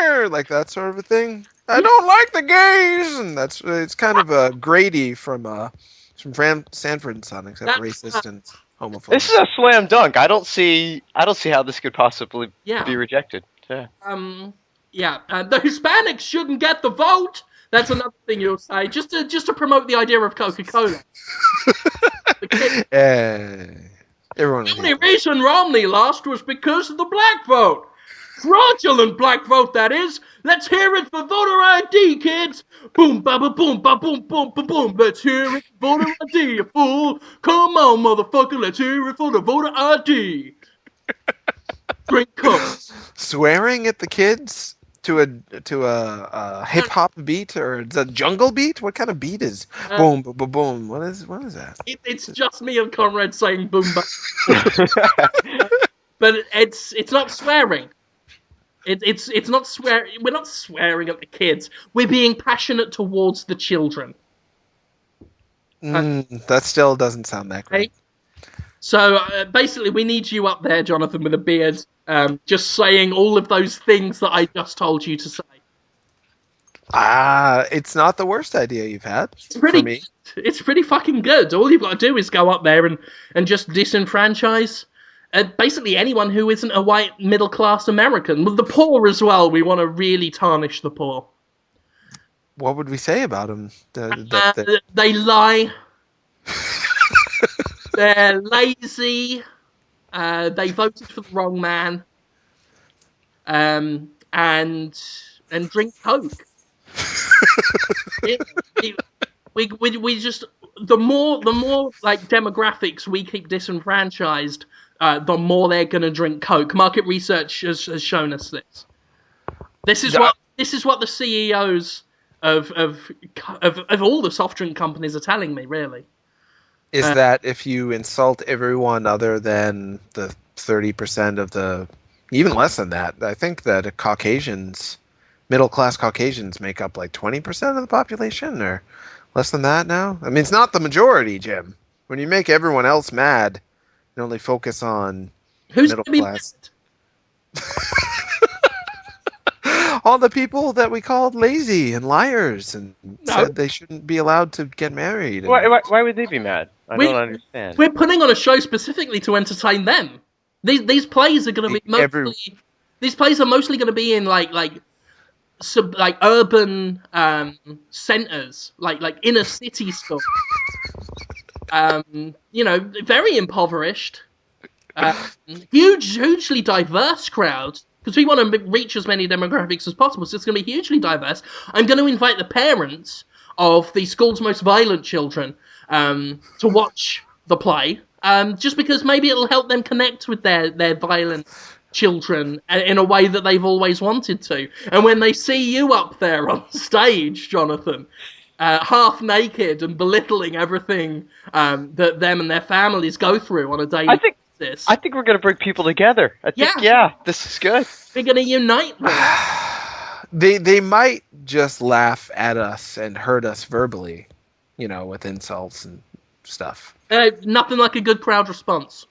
are like that sort of a thing. I don't like the gays, and it's kind of a Grady from Sanford and Son, except That's racist and homophobic. This is a slam dunk. I don't see how this could possibly yeah. be rejected. Yeah. Yeah, the Hispanics shouldn't get the vote. That's another thing you'll say, just to promote the idea of Coca-Cola. Everyone The would only hate reason Romney lost was because of the black vote. Fraudulent black vote, that is. Let's hear it for voter ID, kids. Boom, ba ba boom, ba boom, boom, ba boom. Let's hear it for voter ID, you fool. Come on, motherfucker, let's hear it for the voter ID. Drink Coke. swearing at the kids to a hip hop beat, or it's a jungle beat. What kind of beat is boom boom boom boom? What is that? It's just me and Conrad saying boom ba. But it's not swearing. It's not swearing. We're not swearing at the kids. We're being passionate towards the children. That still doesn't sound that great. So basically, we need you up there, Jonathan, with a beard, just saying all of those things that I just told you to say. It's not the worst idea you've had Pretty, for me. it's pretty fucking good. All you've got to do is go up there and just disenfranchise basically anyone who isn't a white middle class American. With the poor as well, we want to really tarnish the poor. What would we say about them? They lie. They're lazy. They voted for the wrong man. And drink Coke. We just the more like demographics we keep disenfranchised, the more they're gonna drink Coke. Market research has shown us this. This is what the CEOs of all the soft drink companies are telling me, really. Is that if you insult everyone other than the 30% of the, even less than that, I think that Caucasians, middle class Caucasians make up like 20% of the population or less than that now? I mean, it's not the majority, Jim. When you make everyone else mad and only focus on Who's middle going to be class. mad? All the people that we called lazy and liars and No, said they shouldn't be allowed to get married. And Why would they be mad? I we don't understand. we're putting on a show specifically to entertain them. These plays are going to be every mostly. These plays are mostly going to be in like urban centers, like inner city stuff. Very impoverished. Um, hugely diverse crowd because we want to reach as many demographics as possible. So it's going to be hugely diverse. I'm going to invite the parents of the school's most violent children to watch the play, just because maybe it'll help them connect with their violent children in a way that they've always wanted to. And when they see you up there on stage, Jonathan, half naked and belittling everything that them and their families go through on a daily basis. I think we're going to bring people together. I think, this is good. We're going to unite them. they might just laugh at us and hurt us verbally, with insults and stuff. Nothing like a good crowd response.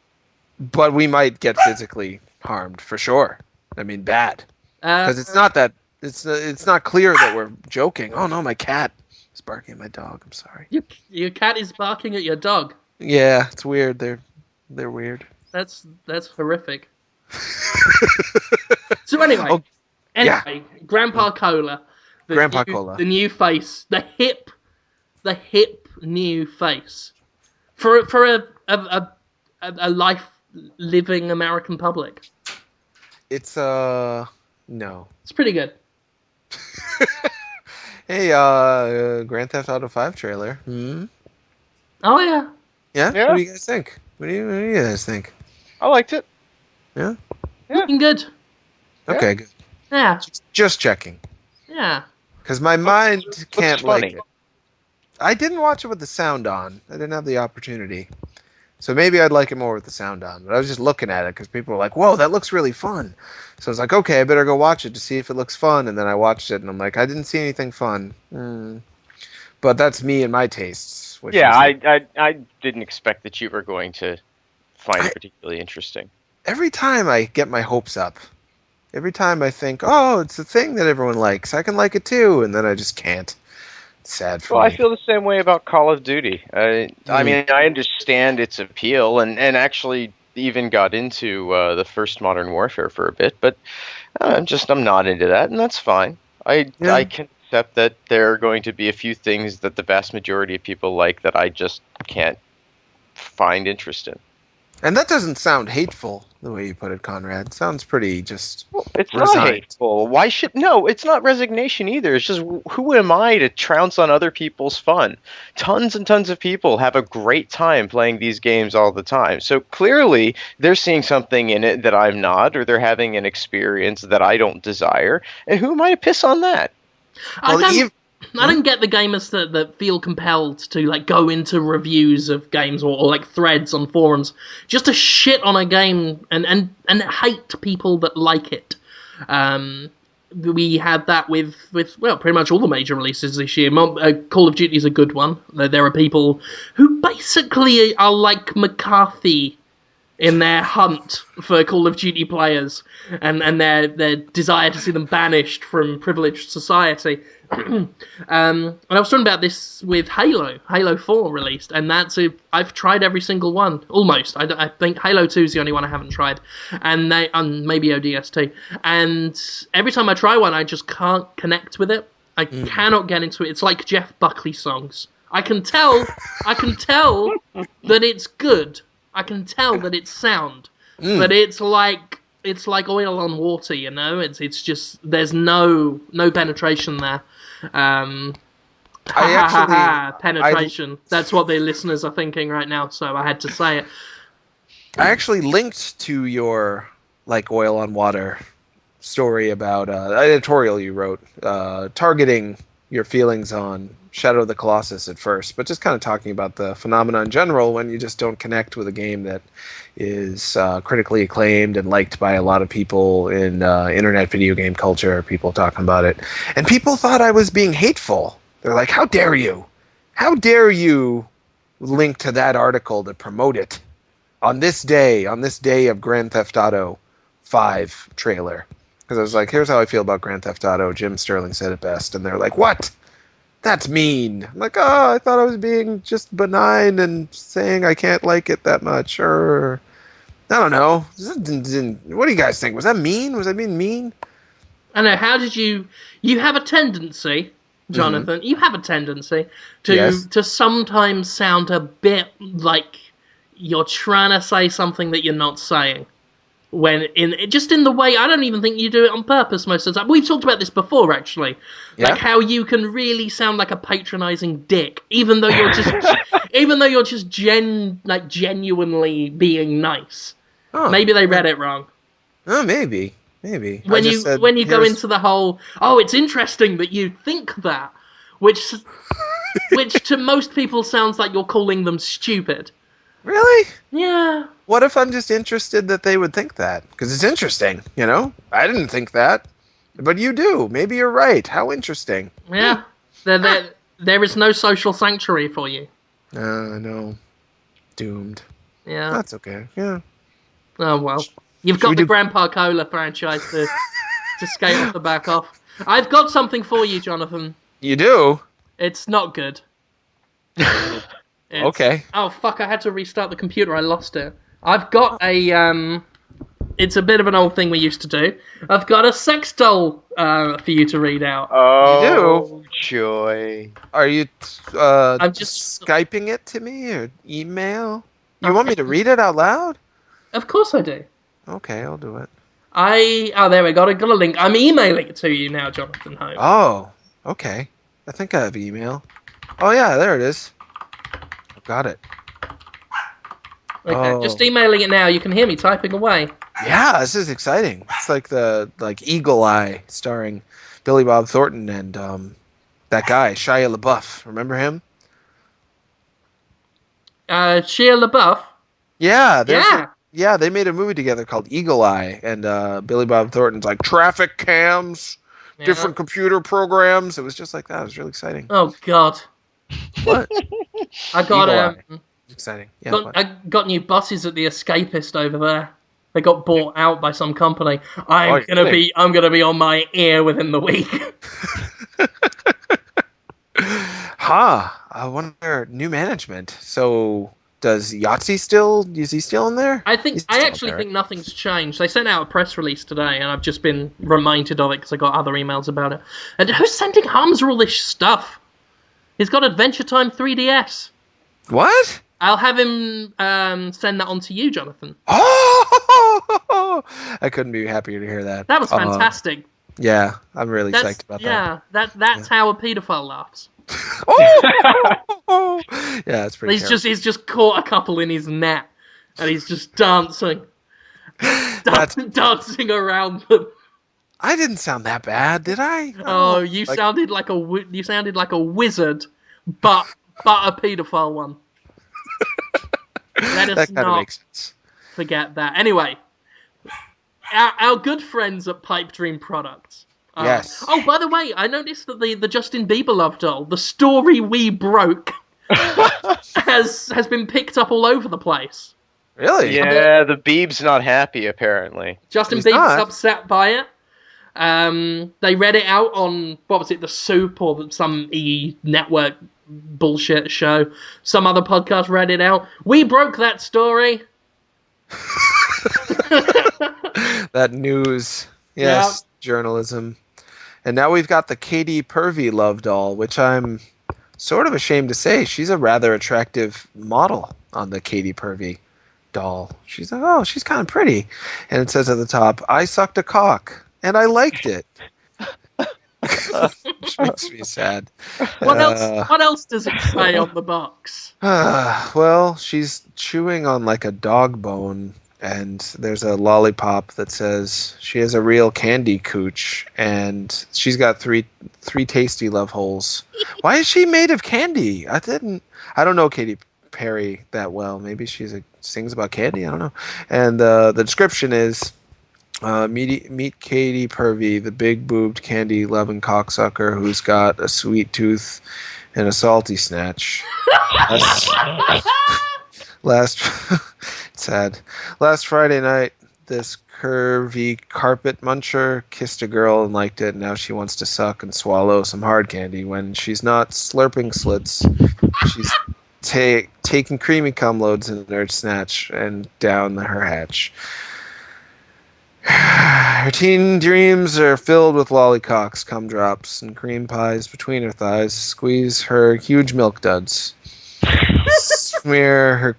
But we might get physically harmed for sure. I mean, bad, because it's not that it's not clear that we're joking. Oh no, my cat is barking at my dog. I'm sorry. Your cat is barking at your dog. Yeah, it's weird. They're weird. That's horrific. So anyway, Grandpa Cola, the new face, the hip new face for a life living American public. It's no. It's pretty good. Hey, Grand Theft Auto 5 trailer. Hmm? Oh yeah. Yeah. What do you guys think? What do you guys think? I liked it. Yeah. Looking good. Okay, good. Yeah. Just checking. Yeah. Because my mind can't funny. like it. I didn't watch it with the sound on. I didn't have the opportunity. So maybe I'd like it more with the sound on. But I was just looking at it because people were like, whoa, that looks really fun. So I was like, okay, I better go watch it to see if it looks fun. And then I watched it and I'm like, I didn't see anything fun. But that's me and my tastes. I didn't expect that you were going to find it particularly interesting. Every time I get my hopes up, every time I think, oh, it's the thing that everyone likes, I can like it too. And then I just can't. It's sad for me. I feel the same way about Call of Duty. I mean, I understand its appeal and actually even got into the first Modern Warfare for a bit, but I'm not into that, and that's fine. I can accept that there are going to be a few things that the vast majority of people like that I just can't find interest in. And that doesn't sound hateful, the way you put it, Conrad. It sounds pretty just it's resigned. Not hateful. No, it's not resignation either. It's just, who am I to trounce on other people's fun? Tons and tons of people have a great time playing these games all the time. So clearly, they're seeing something in it that I'm not, or they're having an experience that I don't desire. And who am I to piss on that? I don't get the gamers that feel compelled to go into reviews of games or threads on forums just to shit on a game and hate people that like it. We had that with pretty much all the major releases this year. Call of Duty is a good one. There are people who basically are like McCarthy in their hunt for Call of Duty players and their desire to see them banished from privileged society. And I was talking about this with Halo 4 released, and I've tried every single one, almost. I think Halo 2 is the only one I haven't tried, and maybe ODST. And every time I try one, I just can't connect with it. I cannot get into it. It's like Jeff Buckley songs. I can tell that it's good. I can tell that it's sound, but it's like oil on water, It's just there's no penetration there. Penetration. That's what the listeners are thinking right now. So I had to say it. I actually linked to your oil on water story about an editorial you wrote targeting your feelings on Shadow of the Colossus at first, but just kind of talking about the phenomena in general when you just don't connect with a game that is critically acclaimed and liked by a lot of people in internet video game culture, people talking about it. And people thought I was being hateful. They're like, how dare you? How dare you link to that article to promote it on this day of Grand Theft Auto 5 trailer? Because I was like, here's how I feel about Grand Theft Auto. Jim Sterling said it best. And they're like, what? That's mean. I'm like, oh, I thought I was being just benign and saying I can't like it that much. Or, I don't know. What do you guys think? Was that mean? Was I being mean? I know, how did you have a tendency, Jonathan, you have a tendency Yes. to sometimes sound a bit like you're trying to say something that you're not saying. When in the way, I don't even think you do it on purpose most of the time. We've talked about this before, actually. Yeah? Like how you can really sound like a patronizing dick, even though you're just genuinely being nice. Oh, Maybe they read it wrong. oh, maybe. Maybe. I When just you said, when you go here's- into the whole, oh, it's interesting that you think that, which to most people sounds like you're calling them stupid. Really? Yeah. What if I'm just interested that they would think that? Because it's interesting, you know? I didn't think that. But you do. Maybe you're right. How interesting. Yeah. There is no social sanctuary for you. No. Doomed. Yeah. That's okay. Yeah. Oh well. You've Should got we the do- Grandpa Cola franchise to skate off the back of. I've got something for you, Jonathan. You do? It's not good. It's, Okay. Oh fuck! I had to restart the computer. I lost it. I've got a It's a bit of an old thing we used to do. I've got a sex doll for you to read out. Oh, joy. Are you I'm just. Skyping it to me or email? You want me to read it out loud? Of course I do. Okay, I'll do it. There we go. I got a link. I'm emailing it to you now, Jonathan Holmes. Oh, okay. I think I have email. Oh, yeah, there it is. Got it. Okay, Oh. just emailing it now. You can hear me typing away. Yeah, this is exciting. It's like the Eagle Eye starring Billy Bob Thornton and that guy, Shia LaBeouf. Remember him? Shia LaBeouf. Yeah, Yeah. they made a movie together called Eagle Eye, and Billy Bob Thornton's like traffic cams, Yeah. different computer programs. It was just like that. It was really exciting. Oh God. What? I got Eagle Eye. Exciting. Yeah. what? I got new buses at the Escapist over there. They got bought out by some company. I'm gonna be on my ear within the week. I wonder, new management. So does Yahtzee still? Is he still in there? I He's actually still there, think nothing's changed. They sent out a press release today, and I've just been reminded of it because I got other emails about it. And who's sending Holmes all this stuff? He's got Adventure Time 3DS. right? What? I'll have him send that on to you, Jonathan. Oh! I couldn't be happier to hear that. That was fantastic. Yeah, I'm really psyched about that. That's how a paedophile laughs. Oh! Yeah, that's pretty. He's just caught a couple in his net, and he's just dancing, dancing around them. I didn't sound that bad, did I? Oh, you sounded like a wizard, but a paedophile one. Let us that kind of not makes sense. forget that. Anyway, our good friends at Pipe Dream Products. Yes. Oh, by the way, I noticed that the Justin Bieber love doll, the story we broke, has been picked up all over the place. Really? Yeah, the Beeb's not happy, apparently. Justin He's Bieber's not. upset by it. They read it out on, what was it, The Soup or some network bullshit show. Some other podcast read it out. We broke that story. That news. Yes, journalism. And now we've got the Katy Pervy love doll, which I'm sort of ashamed to say. She's a rather attractive model on the Katy Pervy doll. She's like, oh, she's kind of pretty. And it says at the top, I sucked a cock, and I liked it. Which makes me sad. What else does it say on the box? Well, she's chewing on like a dog bone and there's a lollipop that says she has a real candy cooch, and she's got three tasty love holes. Why is she made of candy? I don't know Katy Perry that well. Maybe sings about candy. I don't know. And the description is. Meet Katy Pervy, the big-boobed, candy-loving cocksucker who's got a sweet tooth and a salty snatch. Last sad. Last Friday night, this curvy carpet muncher kissed a girl and liked it. Now she wants to suck and swallow some hard candy. When she's not slurping slits, she's taking creamy cum loads in her snatch and down her hatch. Her teen dreams are filled with lollycocks, cum drops, and cream pies between her thighs. Squeeze her huge milk duds. Smear her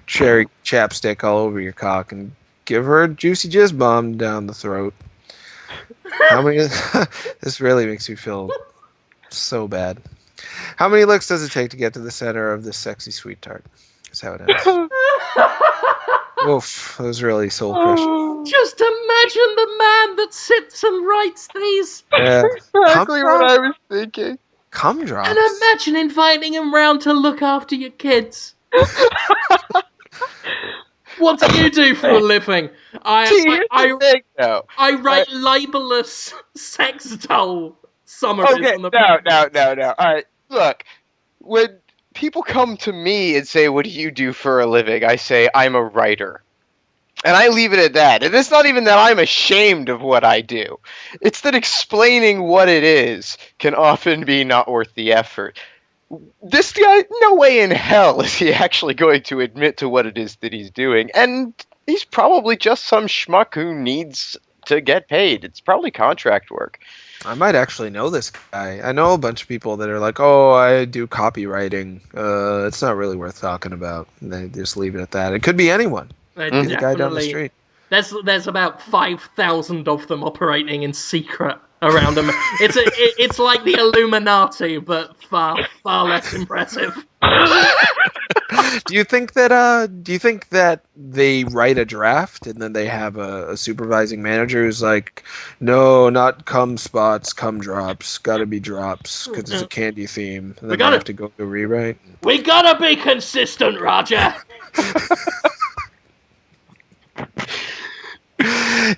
cherry chapstick all over your cock and give her a juicy jizz bomb down the throat. How many? This really makes me feel so bad. How many licks does it take to get to the center of this sexy sweet tart? That's how it ends. Oof, that was really soul crushing. Just imagine the man that sits and writes these. Yeah. Exactly what I was thinking. Cum drops. And imagine inviting him round to look after your kids. What do you do for a living? I write libelous sex doll summaries on the No. All right, look. When people come to me and say, "What do you do for a living?" I say, "I'm a writer." And I leave it at that. And it's not even that I'm ashamed of what I do. It's that explaining what it is can often be not worth the effort. This guy, no way in hell is he actually going to admit to what it is that he's doing. And he's probably just some schmuck who needs to get paid. It's probably contract work. I might actually know this guy. I know a bunch of people that are like, "Oh, I do copywriting. It's not really worth talking about." And they just leave it at that. It could be anyone. Could be a guy down the street. There's about 5,000 of them operating in secret around them. It's like the Illuminati, but far less impressive. Do you think that they write a draft and then they have a supervising manager who's like, "No, not cum spots, cum drops. Got to be drops because it's a candy theme." And then they have to go to rewrite. We gotta be consistent, Roger.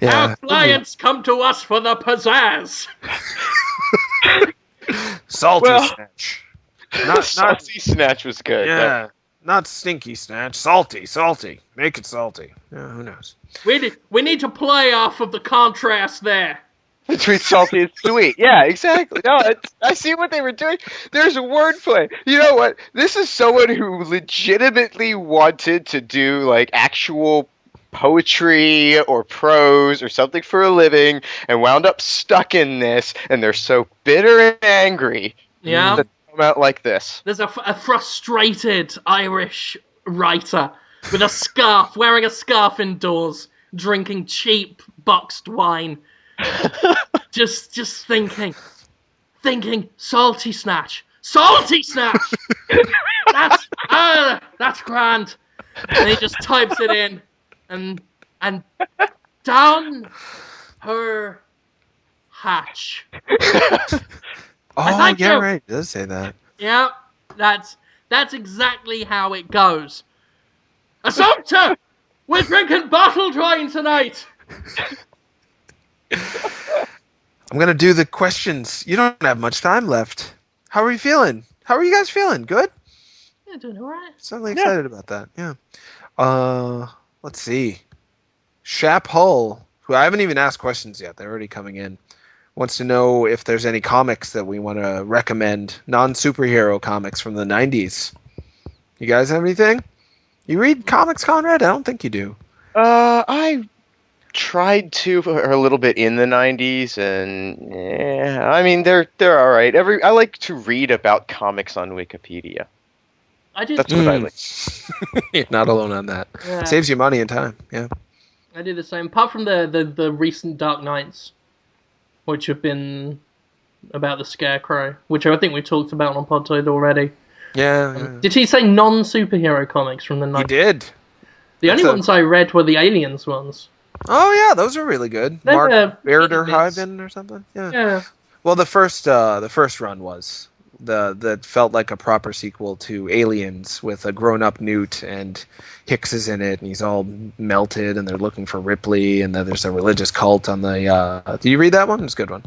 Yeah. Our clients come to us for the pizzazz. Salty snatch. Salty snatch was good. Yeah. Not stinky snatch. Salty. Make it salty. Yeah, who knows? We need to play off of the contrast there. Between salty and sweet. Yeah, exactly. No, I see what they were doing. There's a wordplay. You know what? This is someone who legitimately wanted to do, like, actual poetry or prose or something for a living and wound up stuck in this, and they're so bitter and angry that they come out like this. There's a frustrated Irish writer with a scarf, wearing a scarf indoors, drinking cheap boxed wine. just thinking, salty snatch. That's grand. And he just types it in, and down her hatch. Oh, yeah, right. It does say that. Yeah, that's exactly how it goes. Assumpta, we're drinking bottled wine tonight. I'm gonna do the questions. You don't have much time left. How are you feeling? How are you guys feeling? Good? Yeah, doing alright. Certainly excited about that. Yeah. Let's see. Shap Hull, who I haven't even asked questions yet. They're already coming in. Wants to know if there's any comics that we want to recommend, non-superhero comics from the 90s. You guys have anything? You read comics, Conrad? I don't think you do. I tried to for a little bit in the 90s, and yeah, I mean they're all right. I like to read about comics on Wikipedia. That's what I like. You're not alone on that. Yeah. Saves you money and time. Yeah. I do the same. Apart from the recent Dark Knights, which have been about the Scarecrow, which I think we talked about on Podtoid already. Yeah. Did he say non-superhero comics from the 90s? He did. The only ones I read were the Aliens ones. Oh yeah, those are really good. They Mark were Verderhaven or something. Yeah. Yeah. Well, the first run was that felt like a proper sequel to Aliens with a grown-up Newt, and Hicks is in it, and he's all melted, and they're looking for Ripley, and then there's a religious cult on the. Did you read that one? It was a good one.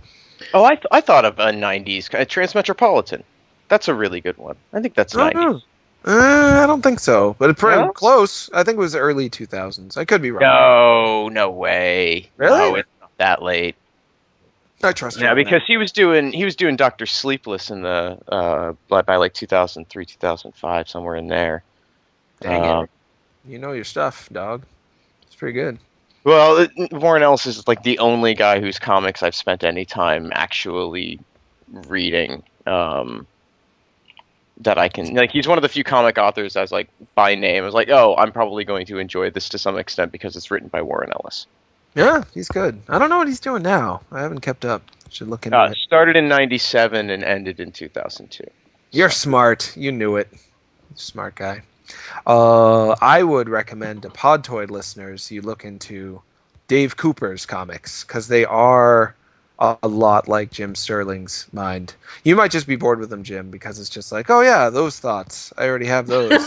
Oh, I thought of a 90s Transmetropolitan. That's a really good one. I think that's 90s. I don't think so, but it's pretty No? close. I think it was early 2000s. I could be wrong. No way. Really? No, it's not that late. I trust you. Yeah, because he was doing Dr. Sleepless in the by like 2003, 2005, somewhere in there. Dang it. You know your stuff, dog. It's pretty good. Well, Warren Ellis is like the only guy whose comics I've spent any time actually reading. That I can, like, he's one of the few comic authors I was like, by name, I was like, oh, I'm probably going to enjoy this to some extent because it's written by Warren Ellis. Yeah, he's good. I don't know what he's doing now. I haven't kept up. Should look into it. Started in 97 and ended in 2002. You're smart. You knew it. Smart guy. I would recommend to Podtoid listeners you look into Dave Cooper's comics, because they are a lot like Jim Sterling's mind. You might just be bored with them, Jim, because it's just like, oh yeah, those thoughts. I already have those.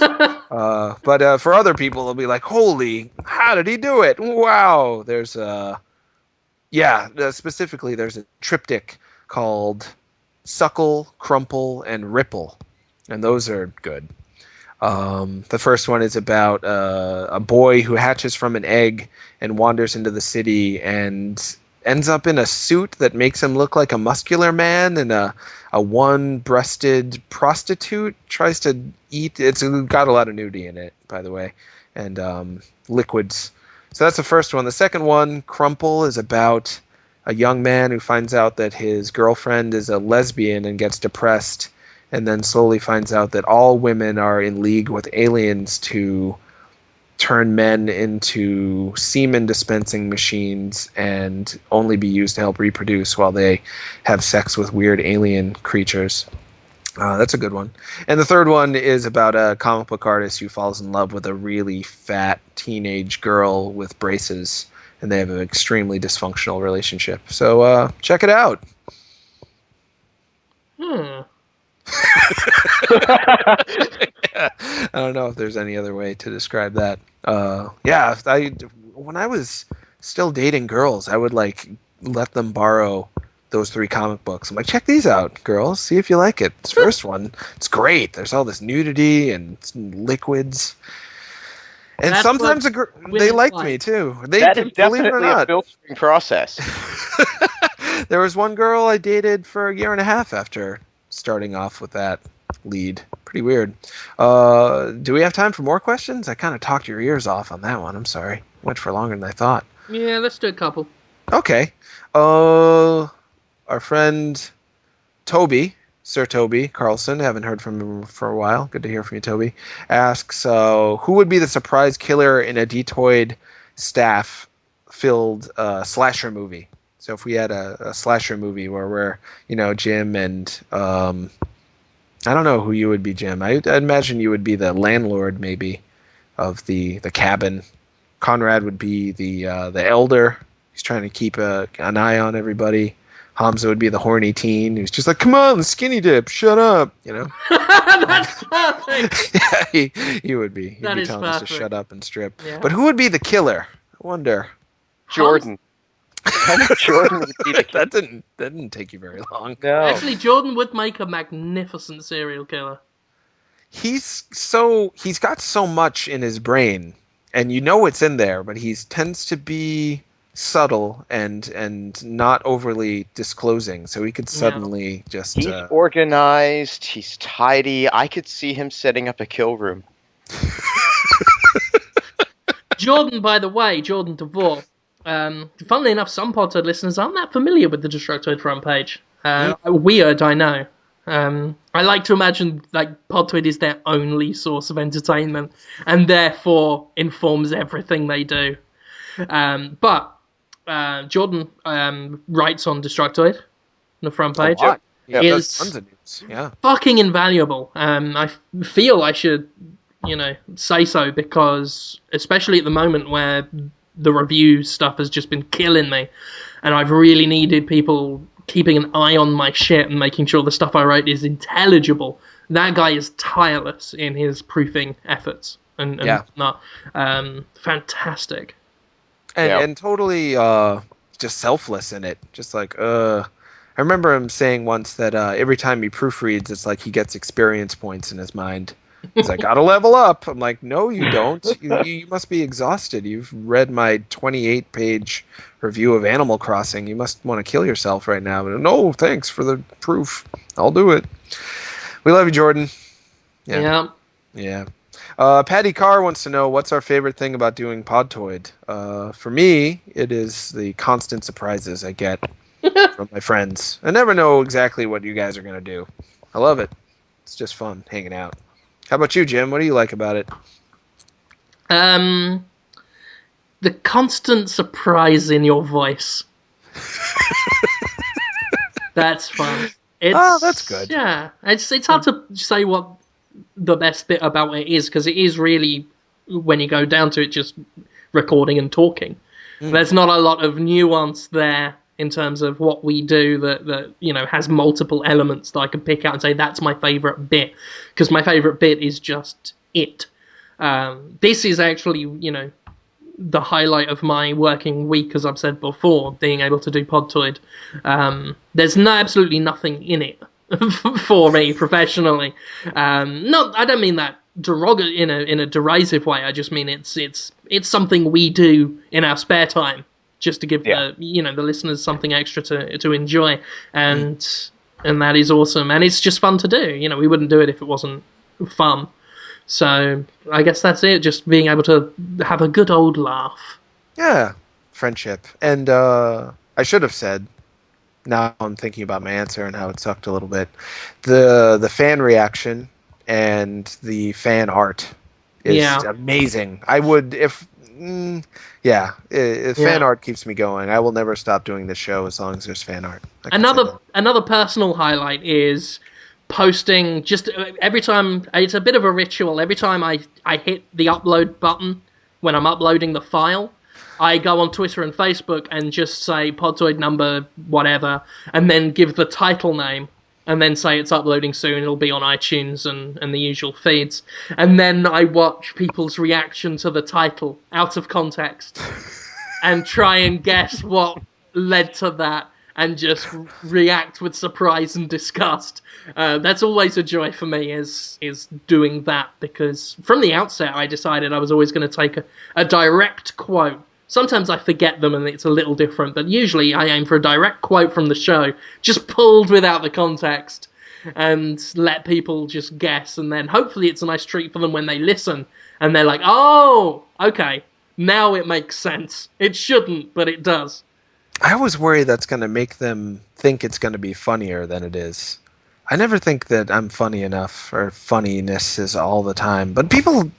But for other people, they'll be like, holy, how did he do it? Wow. There's specifically there's a triptych called Suckle, Crumple, and Ripple. And those are good. The first one is about a boy who hatches from an egg and wanders into the city and ends up in a suit that makes him look like a muscular man, and a one-breasted prostitute tries to eat. It's got a lot of nudity in it, by the way, and liquids. So that's the first one. The second one, Crumple, is about a young man who finds out that his girlfriend is a lesbian and gets depressed, and then slowly finds out that all women are in league with aliens to turn men into semen dispensing machines and only be used to help reproduce while they have sex with weird alien creatures. That's a good one. And the third one is about a comic book artist who falls in love with a really fat teenage girl with braces, and they have an extremely dysfunctional relationship. So check it out. I don't know if there's any other way to describe that. When I was still dating girls, I would like let them borrow those 3 comic books. I'm like, check these out, girls. See if you like it. This first one, it's great. There's all this nudity and liquids. And that's sometimes they liked me too. That is definitely a filtering process. There was one girl I dated for a year and a half after starting off with that lead. Pretty weird. Do we have time for more questions? I kind of talked your ears off on that one. I'm sorry. Went for longer than I thought. Yeah, let's do a couple. Okay. Our friend Toby, Sir Toby Carlson, haven't heard from him for a while. Good to hear from you, Toby. Asks, who would be the surprise killer in a Podtoid staff-filled slasher movie? So if we had a slasher movie where we're, Jim and I don't know who you would be, Jim. I'd imagine you would be the landlord, maybe, of the cabin. Conrad would be the elder. He's trying to keep an eye on everybody. Hamza would be the horny teen who's just like, come on, skinny dip, shut up, That's perfect. Yeah, he would be. He'd be telling us to shut up and strip. Yeah. But who would be the killer? I wonder. Jordan. Jordan would be the killer. That didn't take you very long. No. Actually, Jordan would make a magnificent serial killer. He's got so much in his brain, and it's in there, but he tends to be subtle and not overly disclosing, so he could suddenly just... He's organized, he's tidy. I could see him setting up a kill room. Jordan, by the way, Jordan DeVore, funnily enough, some Podtoid listeners aren't that familiar with the Destructoid front page. Weird, I know. I like to imagine like Podtoid is their only source of entertainment and therefore informs everything they do. But Jordan writes on Destructoid on the front page. Yeah, is tons of news. Yeah, fucking invaluable. I feel I should say so, because especially at the moment where the review stuff has just been killing me, and I've really needed people keeping an eye on my shit and making sure the stuff I write is intelligible. That guy is tireless in his proofing efforts and not fantastic. And totally just selfless in it. Just like I remember him saying once that every time he proofreads, it's like he gets experience points in his mind. He's like, gotta level up. I'm like, no, you don't. You must be exhausted. You've read my 28-page review of Animal Crossing. You must want to kill yourself right now. But, no, thanks for the proof. I'll do it. We love you, Jordan. Yeah. Patty Carr wants to know, what's our favorite thing about doing Podtoid? For me, it is the constant surprises I get from my friends. I never know exactly what you guys are going to do. I love it. It's just fun hanging out. How about you, Jim? What do you like about it? The constant surprise in your voice. That's fun. That's good. Yeah, it's hard to say what the best bit about it is, because it is really, when you go down to it, just recording and talking. There's not a lot of nuance there in terms of what we do that has multiple elements that I can pick out and say that's my favourite bit, because my favourite bit is just it. This is actually, the highlight of my working week, as I've said before, being able to do Podtoid. There's absolutely nothing in it for me professionally. I don't mean that in a derisive way. I just mean it's something we do in our spare time, just to give the listeners something extra to enjoy, and that is awesome, and it's just fun to do. We wouldn't do it if it wasn't fun. So I guess that's it, just being able to have a good old laugh. Yeah, friendship. And I should have said, now I'm thinking about my answer and how it sucked a little bit, the fan reaction and the fan art is amazing. I would, if fan art keeps me going. I will never stop doing this show as long as there's fan art. Another personal highlight is posting, just every time. It's a bit of a ritual. Every time I hit the upload button when I'm uploading the file, I go on Twitter and Facebook and just say Podtoid number whatever, and then give the title name, and then say it's uploading soon. It'll be on iTunes and the usual feeds. And then I watch people's reaction to the title out of context and try and guess what led to that, and just react with surprise and disgust. That's always a joy for me, is doing that, because from the outset I decided I was always going to take a direct quote. Sometimes I forget them and it's a little different, but usually I aim for a direct quote from the show, just pulled without the context, and let people just guess, and then hopefully it's a nice treat for them when they listen, and they're like, oh, okay, now it makes sense. It shouldn't, but it does. I always worry that's going to make them think it's going to be funnier than it is. I never think that I'm funny enough, or funniness is all the time. But people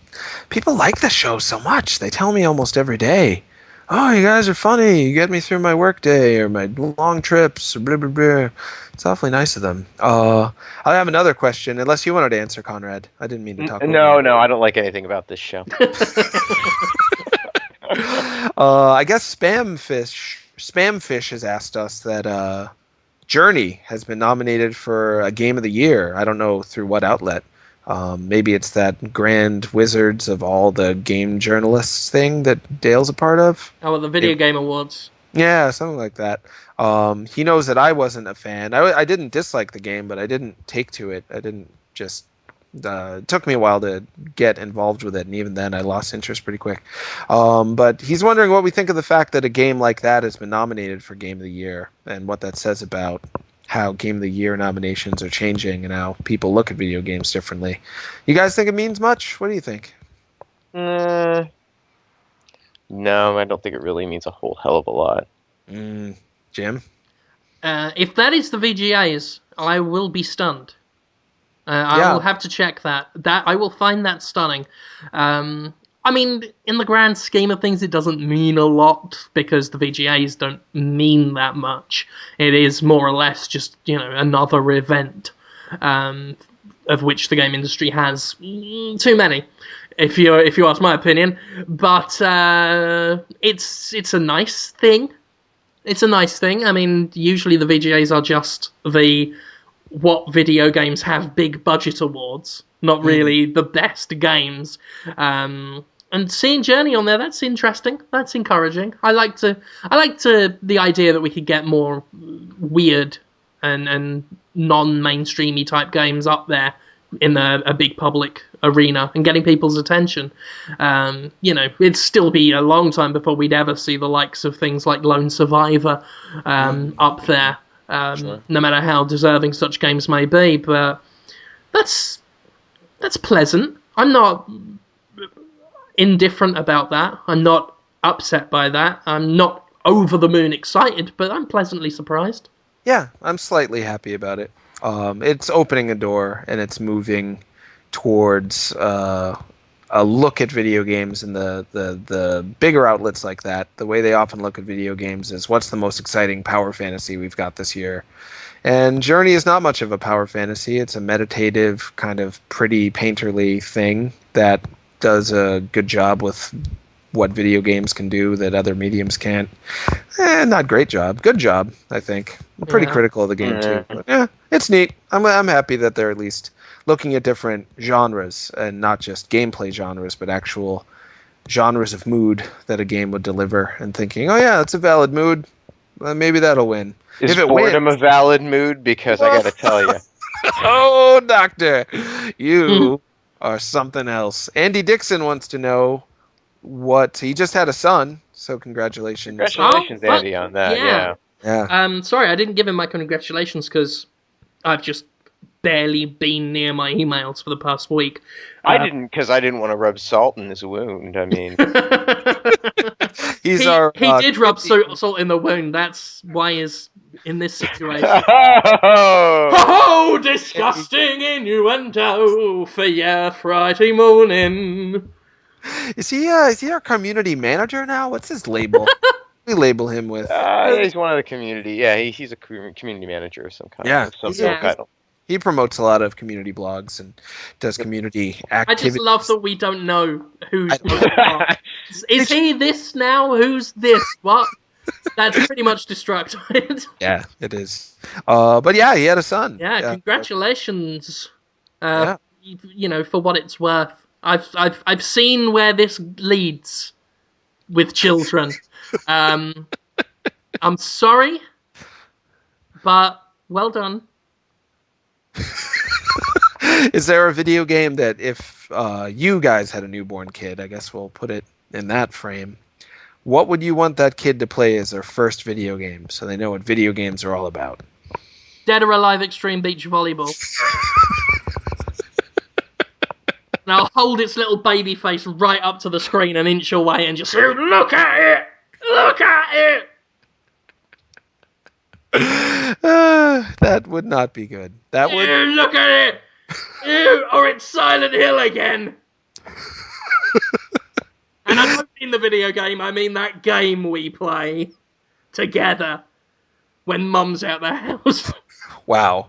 like the show so much. They tell me almost every day, oh, you guys are funny. You get me through my work day or my long trips, or blah, blah, blah. It's awfully nice of them. I have another question, unless you wanted to answer, Conrad. I didn't mean to talk over you. No, I don't like anything about this show. I guess Spamfish has asked us that Journey has been nominated for a Game of the Year. I don't know through what outlet. Maybe it's that Grand Wizards of all the game journalists thing that Dale's a part of. Oh, the Video Game Awards. Yeah, something like that. He knows that I wasn't a fan. I didn't dislike the game, but I didn't take to it. I didn't just... it took me a while to get involved with it, and even then I lost interest pretty quick. But he's wondering what we think of the fact that a game like that has been nominated for Game of the Year, and what that says about how Game of the Year nominations are changing and how people look at video games differently. You guys think it means much? What do you think? No, I don't think it really means a whole hell of a lot. Jim? If that is the VGAs, I will be stunned. I will have to check that. I will find that stunning. I mean, in the grand scheme of things, it doesn't mean a lot, because the VGAs don't mean that much. It is more or less just, another event. of which the game industry has too many, if you ask my opinion. But it's a nice thing. It's a nice thing. I mean, usually the VGAs are just the what video games have big budget awards, not really the best games. And seeing Journey on there, that's interesting. That's encouraging. I like the idea that we could get more weird and non-mainstreamy type games up there in a big public arena and getting people's attention. It'd still be a long time before we'd ever see the likes of things like Lone Survivor up there, no matter how deserving such games may be. But that's pleasant. I'm not indifferent about that. I'm not upset by that. I'm not over the moon excited, but I'm pleasantly surprised. Yeah, I'm slightly happy about it. It's opening a door, and it's moving towards a look at video games and the bigger outlets like that. The way they often look at video games is what's the most exciting power fantasy we've got this year. And Journey is not much of a power fantasy. It's a meditative, kind of pretty painterly thing that does a good job with what video games can do that other mediums can't. Not great job. Good job, I think. I'm pretty critical of the game, too. But, it's neat. I'm happy that they're at least looking at different genres, and not just gameplay genres, but actual genres of mood that a game would deliver, and thinking, oh yeah, that's a valid mood. Well, maybe that'll win. Is If it boredom wins, a valid mood? Because I gotta tell you. oh, Doctor, you are something else. Andy Dixon wants to know what he just had a son, so congratulations. Congratulations, Andy, on that. Yeah. Sorry, I didn't give him my congratulations because I've just barely been near my emails for the past week. I didn't, because I didn't want to rub salt in his wound. I mean, he did rub salt in the wound. That's why he's in this situation. Oh, disgusting innuendo for your Friday morning. Is he our community manager now? What's his label? We label him with. He's one of the community. Yeah, he's a community manager of some kind. Yeah, some title. He promotes a lot of community blogs and does community activities. I just love that we don't know who's what. Is he this now? Who's this? What? That's pretty much Destructoid. Yeah, it is. But yeah, he had a son. Yeah, congratulations. For what it's worth. I've seen where this leads with children. I'm sorry, but well done. Is there a video game that if you guys had a newborn kid, I guess we'll put it in that frame, what would you want that kid to play as their first video game so they know what video games are all about? Dead or Alive Extreme Beach Volleyball. And I'll hold its little baby face right up to the screen an inch away and just say, look at it! Look at it! That would not be good. That would. Look at it! Or it's Silent Hill again! And I don't mean the video game, I mean that game we play together when Mum's out the house. Wow.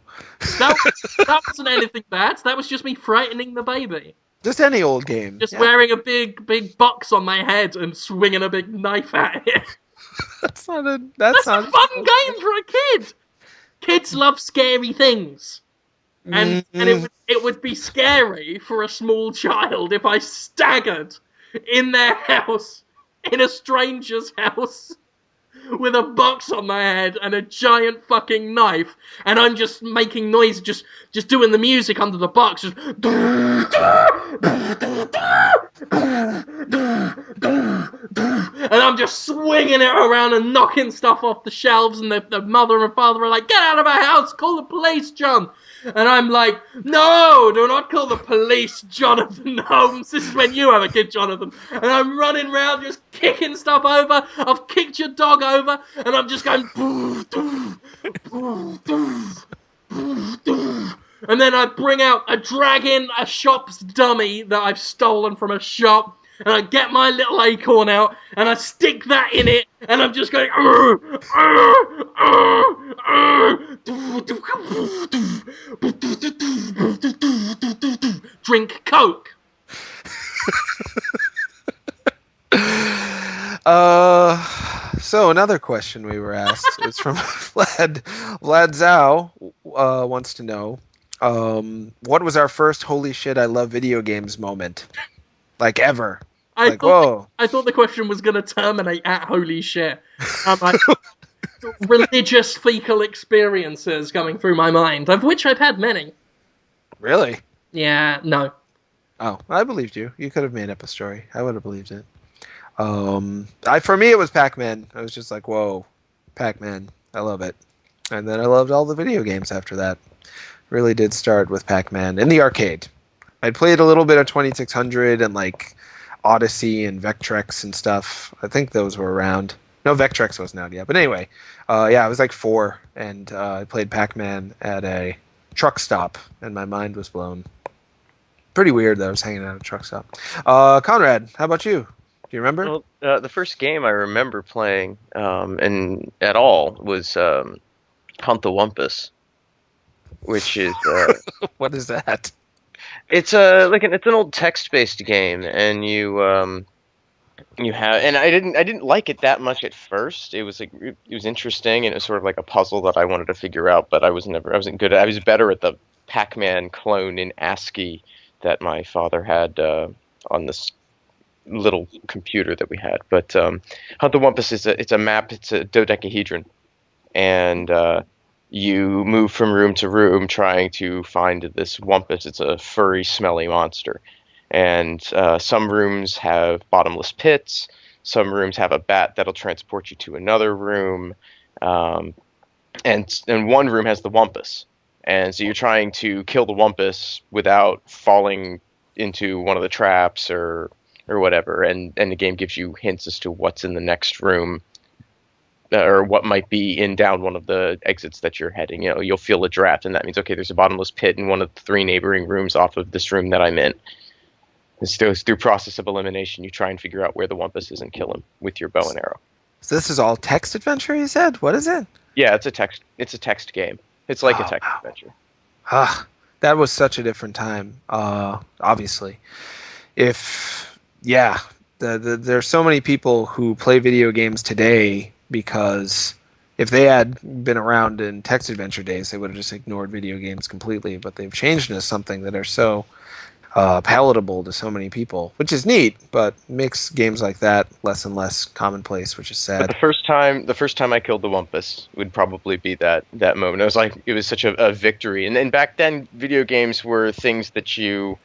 That wasn't anything bad. That was just me frightening the baby. Just any old game. Just wearing a big box on my head and swinging a big knife at it. That's a fun game for a kid. Kids love scary things. And it would be scary for a small child if I staggered in their house, in a stranger's house, with a box on my head and a giant fucking knife, and I'm just making noise, just doing the music under the box, just and I'm just swinging it around and knocking stuff off the shelves, and the mother and father are like, get out of our house, call the police, John. And I'm like, no, do not call the police, Jonathan Holmes. This is when you have a kid, Jonathan. And I'm running around just kicking stuff over. I've kicked your dog over. And I'm just going... And then I drag in a shop's dummy that I've stolen from a shop. And I get my little acorn out, and I stick that in it, and I'm just going... drink Coke. So another question we were asked is from Vlad. Vlad Zhao wants to know, what was our first "holy shit, I love video games" moment, like ever? Like, whoa. I thought the question was going to terminate at holy shit. Like, religious fecal experiences coming through my mind, of which I've had many. Really? Yeah, no. Oh, I believed you. You could have made up a story. I would have believed it. For me, it was Pac-Man. I was just like, whoa, Pac-Man. I love it. And then I loved all the video games after that. Really did start with Pac-Man in the arcade. I'd played a little bit of 2600 and like Odyssey and Vectrex and stuff. I think those were around. No, Vectrex wasn't out yet. But anyway, I was like 4, and I played Pac-Man at a truck stop, and my mind was blown. Pretty weird that I was hanging out at a truck stop. Conrad, how about you? Do you remember? Well, the first game I remember playing, and at all, was Hunt the Wumpus, which is What is that? it's it's an old text-based game, and you have, and I didn't like it that much at first. It was interesting, and it was sort of like a puzzle that I wanted to figure out, but I wasn't good at. I was better at the Pac-Man clone in ASCII that my father had on this little computer that we had. But Hunt the Wumpus it's a map. It's a dodecahedron, and you move from room to room trying to find this Wumpus. It's a furry, smelly monster. And some rooms have bottomless pits. Some rooms have a bat that'll transport you to another room. And one room has the Wumpus. And so you're trying to kill the Wumpus without falling into one of the traps or whatever. And the game gives you hints as to what's in the next room, or what might be in down one of the exits that you're heading. You know, you'll feel a draft, and that means, okay, there's a bottomless pit in one of the 3 neighboring rooms off of this room that I'm in. Through process of elimination, you try and figure out where the Wumpus is and kill him with your bow and arrow. So this is all text adventure, you said? What is it? Yeah, it's a text game. It's like a text adventure. That was such a different time, obviously. There's so many people who play video games today because if they had been around in text adventure days, they would have just ignored video games completely. But they've changed into something that are so palatable to so many people, which is neat, but makes games like that less and less commonplace, which is sad. But the first time I killed the Wumpus would probably be that moment. It was such a victory. And back then, video games were things that you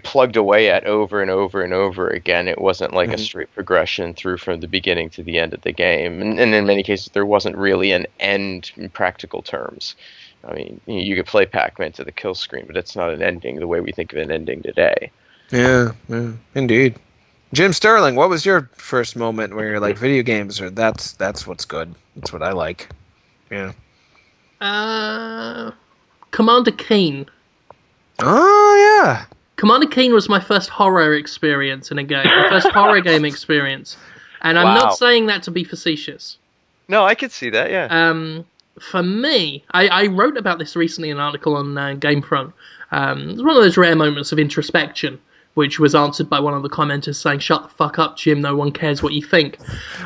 plugged away at over and over and over again. It wasn't like a straight progression through from the beginning to the end of the game. And in many cases, there wasn't really an end in practical terms. I mean, you could play Pac-Man to the kill screen, but it's not an ending the way we think of an ending today. Yeah, indeed. Jim Sterling, what was your first moment where you're like, video games are that's what's good. That's what I like. Yeah. Commander Keen. Oh yeah. Commander Keen was my first horror experience in a game. My first horror game experience. And I'm not saying that to be facetious. No, I could see that, yeah. For me, I wrote about this recently in an article on Gamefront. It was one of those rare moments of introspection, which was answered by one of the commenters saying, "Shut the fuck up, Jim, no one cares what you think."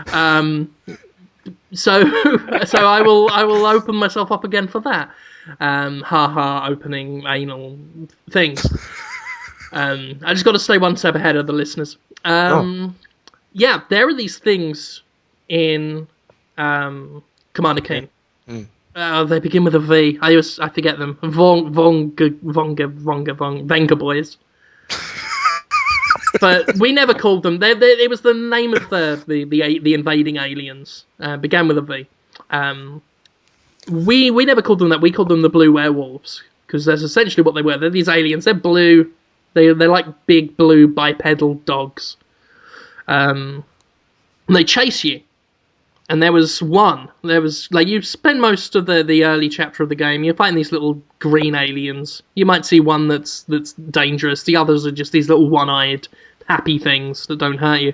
So I will open myself up again for that. Opening anal things. I just got to stay one step ahead of the listeners. Yeah, there are these things in Commander Keen. They begin with a V. I forget them. Venga Boys. But we never called them. It was the name of the invading aliens. Began with a V. We never called them that. We called them the Blue Werewolves because that's essentially what they were. They're these aliens. They're blue. They're like big blue bipedal dogs. They chase you. And there was like, you spend most of the early chapter of the game, you're fighting these little green aliens. You might see one that's dangerous. The others are just these little one-eyed happy things that don't hurt you.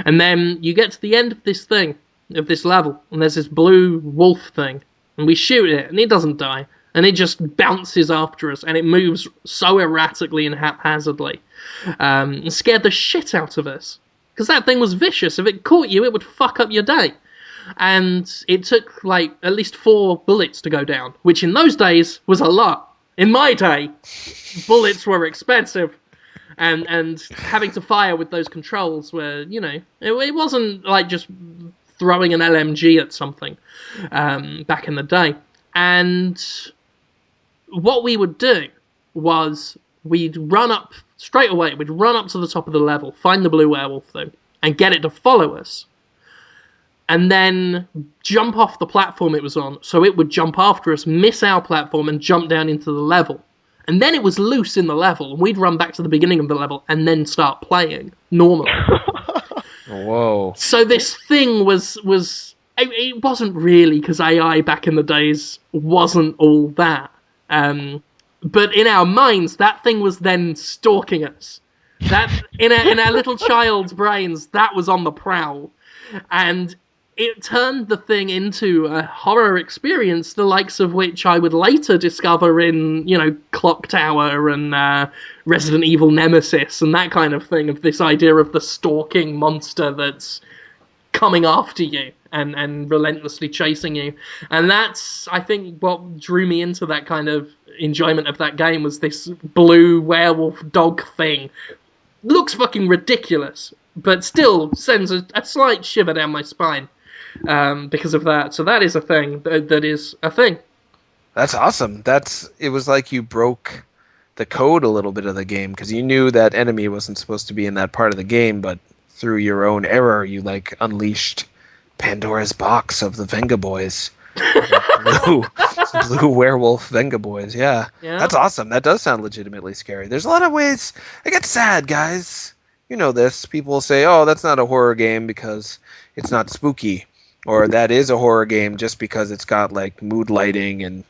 And then you get to the end of this level, and there's this blue wolf thing. And we shoot it, and it doesn't die. and it just bounces after us, and it moves so erratically and haphazardly. It scared the shit out of us, because that thing was vicious. If it caught you, it would fuck up your day. And it took, like, at least 4 bullets to go down, which in those days was a lot. In my day, bullets were expensive. And having to fire with those controls were, you know, it wasn't like just throwing an LMG at something back in the day. And what we would do was we'd run up straight away. We'd run up to the top of the level, find the blue werewolf thing, and get it to follow us. And then jump off the platform it was on, so it would jump after us, miss our platform, and jump down into the level. And then it was loose in the level, and we'd run back to the beginning of the level and then start playing normally. Whoa. So this thing was it wasn't really, because AI back in the days wasn't all that. But in our minds, that thing was then stalking us. That in our little child's brains, that was on the prowl. And it turned the thing into a horror experience, the likes of which I would later discover in, you know, Clock Tower and Resident Evil Nemesis and that kind of thing, of this idea of the stalking monster that's coming after you and relentlessly chasing you. And that's, I think, what drew me into that kind of enjoyment of that game, was this blue werewolf dog thing. Looks fucking ridiculous, but still sends a slight shiver down my spine. Because of that. So that is a thing. That is a thing. That's awesome. It was like you broke the code a little bit of the game, because you knew that enemy wasn't supposed to be in that part of the game, but through your own error, you like unleashed Pandora's box of the Venga Boys. blue werewolf Venga Boys. Yeah. That's awesome. That does sound legitimately scary. There's a lot of ways. I get sad, guys. You know this. People will say, oh, that's not a horror game because it's not spooky. Or that is a horror game just because it's got like mood lighting and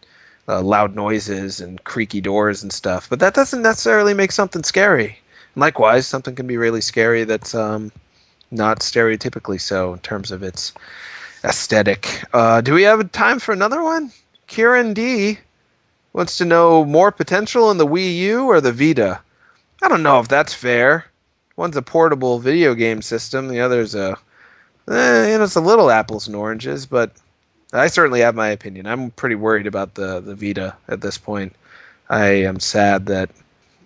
loud noises and creaky doors and stuff. But that doesn't necessarily make something scary. And likewise, something can be really scary that's not stereotypically so in terms of its aesthetic. Do we have time for another one? Kieran D wants to know more potential in the Wii U or the Vita. I don't know if that's fair. One's a portable video game system. The other's it's a little apples and oranges, but I certainly have my opinion. I'm pretty worried about the Vita at this point. I am sad that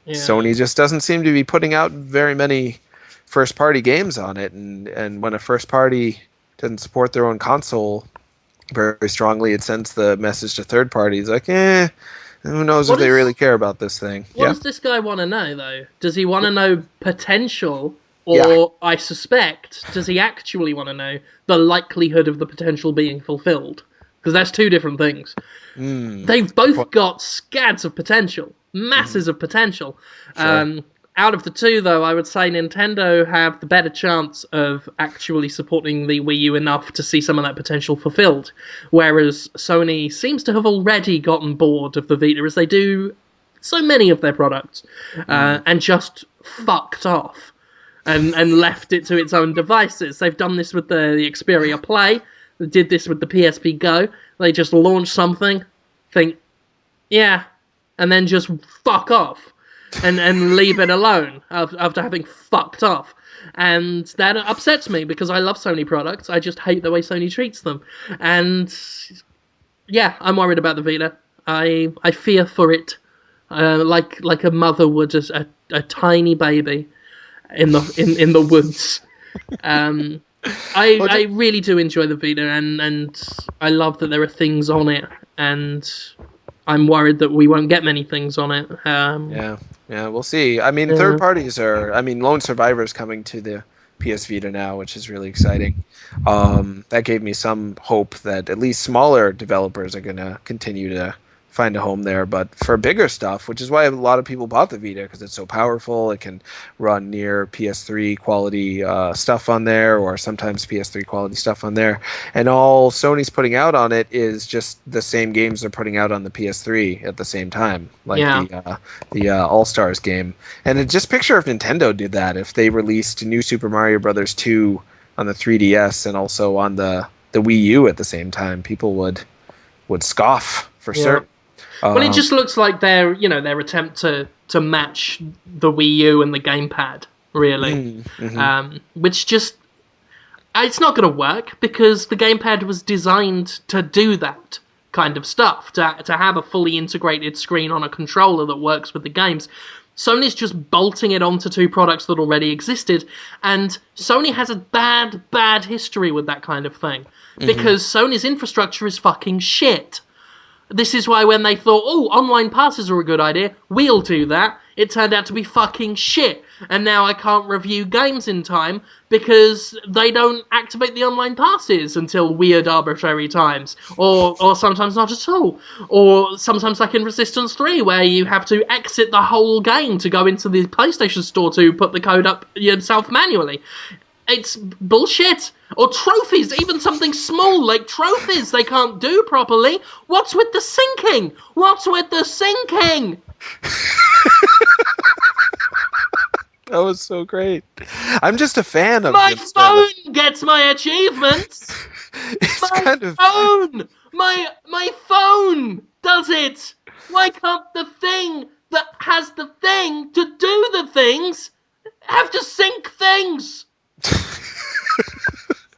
Sony just doesn't seem to be putting out very many first-party games on it, and when a first-party doesn't support their own console very strongly, it sends the message to third parties like, who knows if they really care about this thing. What does this guy want to know, though? Does he want to know potential? Or, I suspect, does he actually want to know the likelihood of the potential being fulfilled? Because that's two different things. They've both got scads of potential. Masses of potential. Sure. Out of the two, though, I would say Nintendo have the better chance of actually supporting the Wii U enough to see some of that potential fulfilled. Whereas Sony seems to have already gotten bored of the Vita, as they do so many of their products, and just fucked off. And left it to its own devices. They've done this with the Xperia Play. They did this with the PSP Go. They just launch something, think, and then just fuck off. And leave it alone after having fucked off. And that upsets me, because I love Sony products. I just hate the way Sony treats them. And, I'm worried about the Vita. I fear for it. Like a mother would a tiny baby in the woods. I really do enjoy the Vita, and I love that there are things on it, and I'm worried that we won't get many things on it. We'll see. I mean, third parties Lone Survivor's coming to the PS Vita now, which is really exciting. That gave me some hope that at least smaller developers are going to continue to find a home there. But for bigger stuff, which is why a lot of people bought the Vita, because it's so powerful, it can run near PS3 quality stuff on there, or sometimes PS3 quality stuff on there. And all Sony's putting out on it is just the same games they're putting out on the PS3 at the same time, like the All-Stars game. And just picture if Nintendo did that, if they released New Super Mario Bros. 2 on the 3DS and also on the Wii U at the same time, people would scoff for certain. Well, it just looks like their attempt to match the Wii U and the gamepad, really. Which just it's not going to work because the gamepad was designed to do that kind of stuff, to have a fully integrated screen on a controller that works with the games. Sony's just bolting it onto two products that already existed, and Sony has a bad history with that kind of thing, because Sony's infrastructure is fucking shit. This is why when they thought, online passes are a good idea, we'll do that, it turned out to be fucking shit. And now I can't review games in time because they don't activate the online passes until weird arbitrary times. Or sometimes not at all. Or sometimes like in Resistance 3, where you have to exit the whole game to go into the PlayStation Store to put the code up yourself manually. It's bullshit. Or trophies, even something small like trophies they can't do properly. What's with the syncing? What's with the syncing? That was so great. I'm just a fan of my phone gets my achievements. It's my kind of phone, my phone does it. Why can't the thing that has the thing to do the things have to sync things?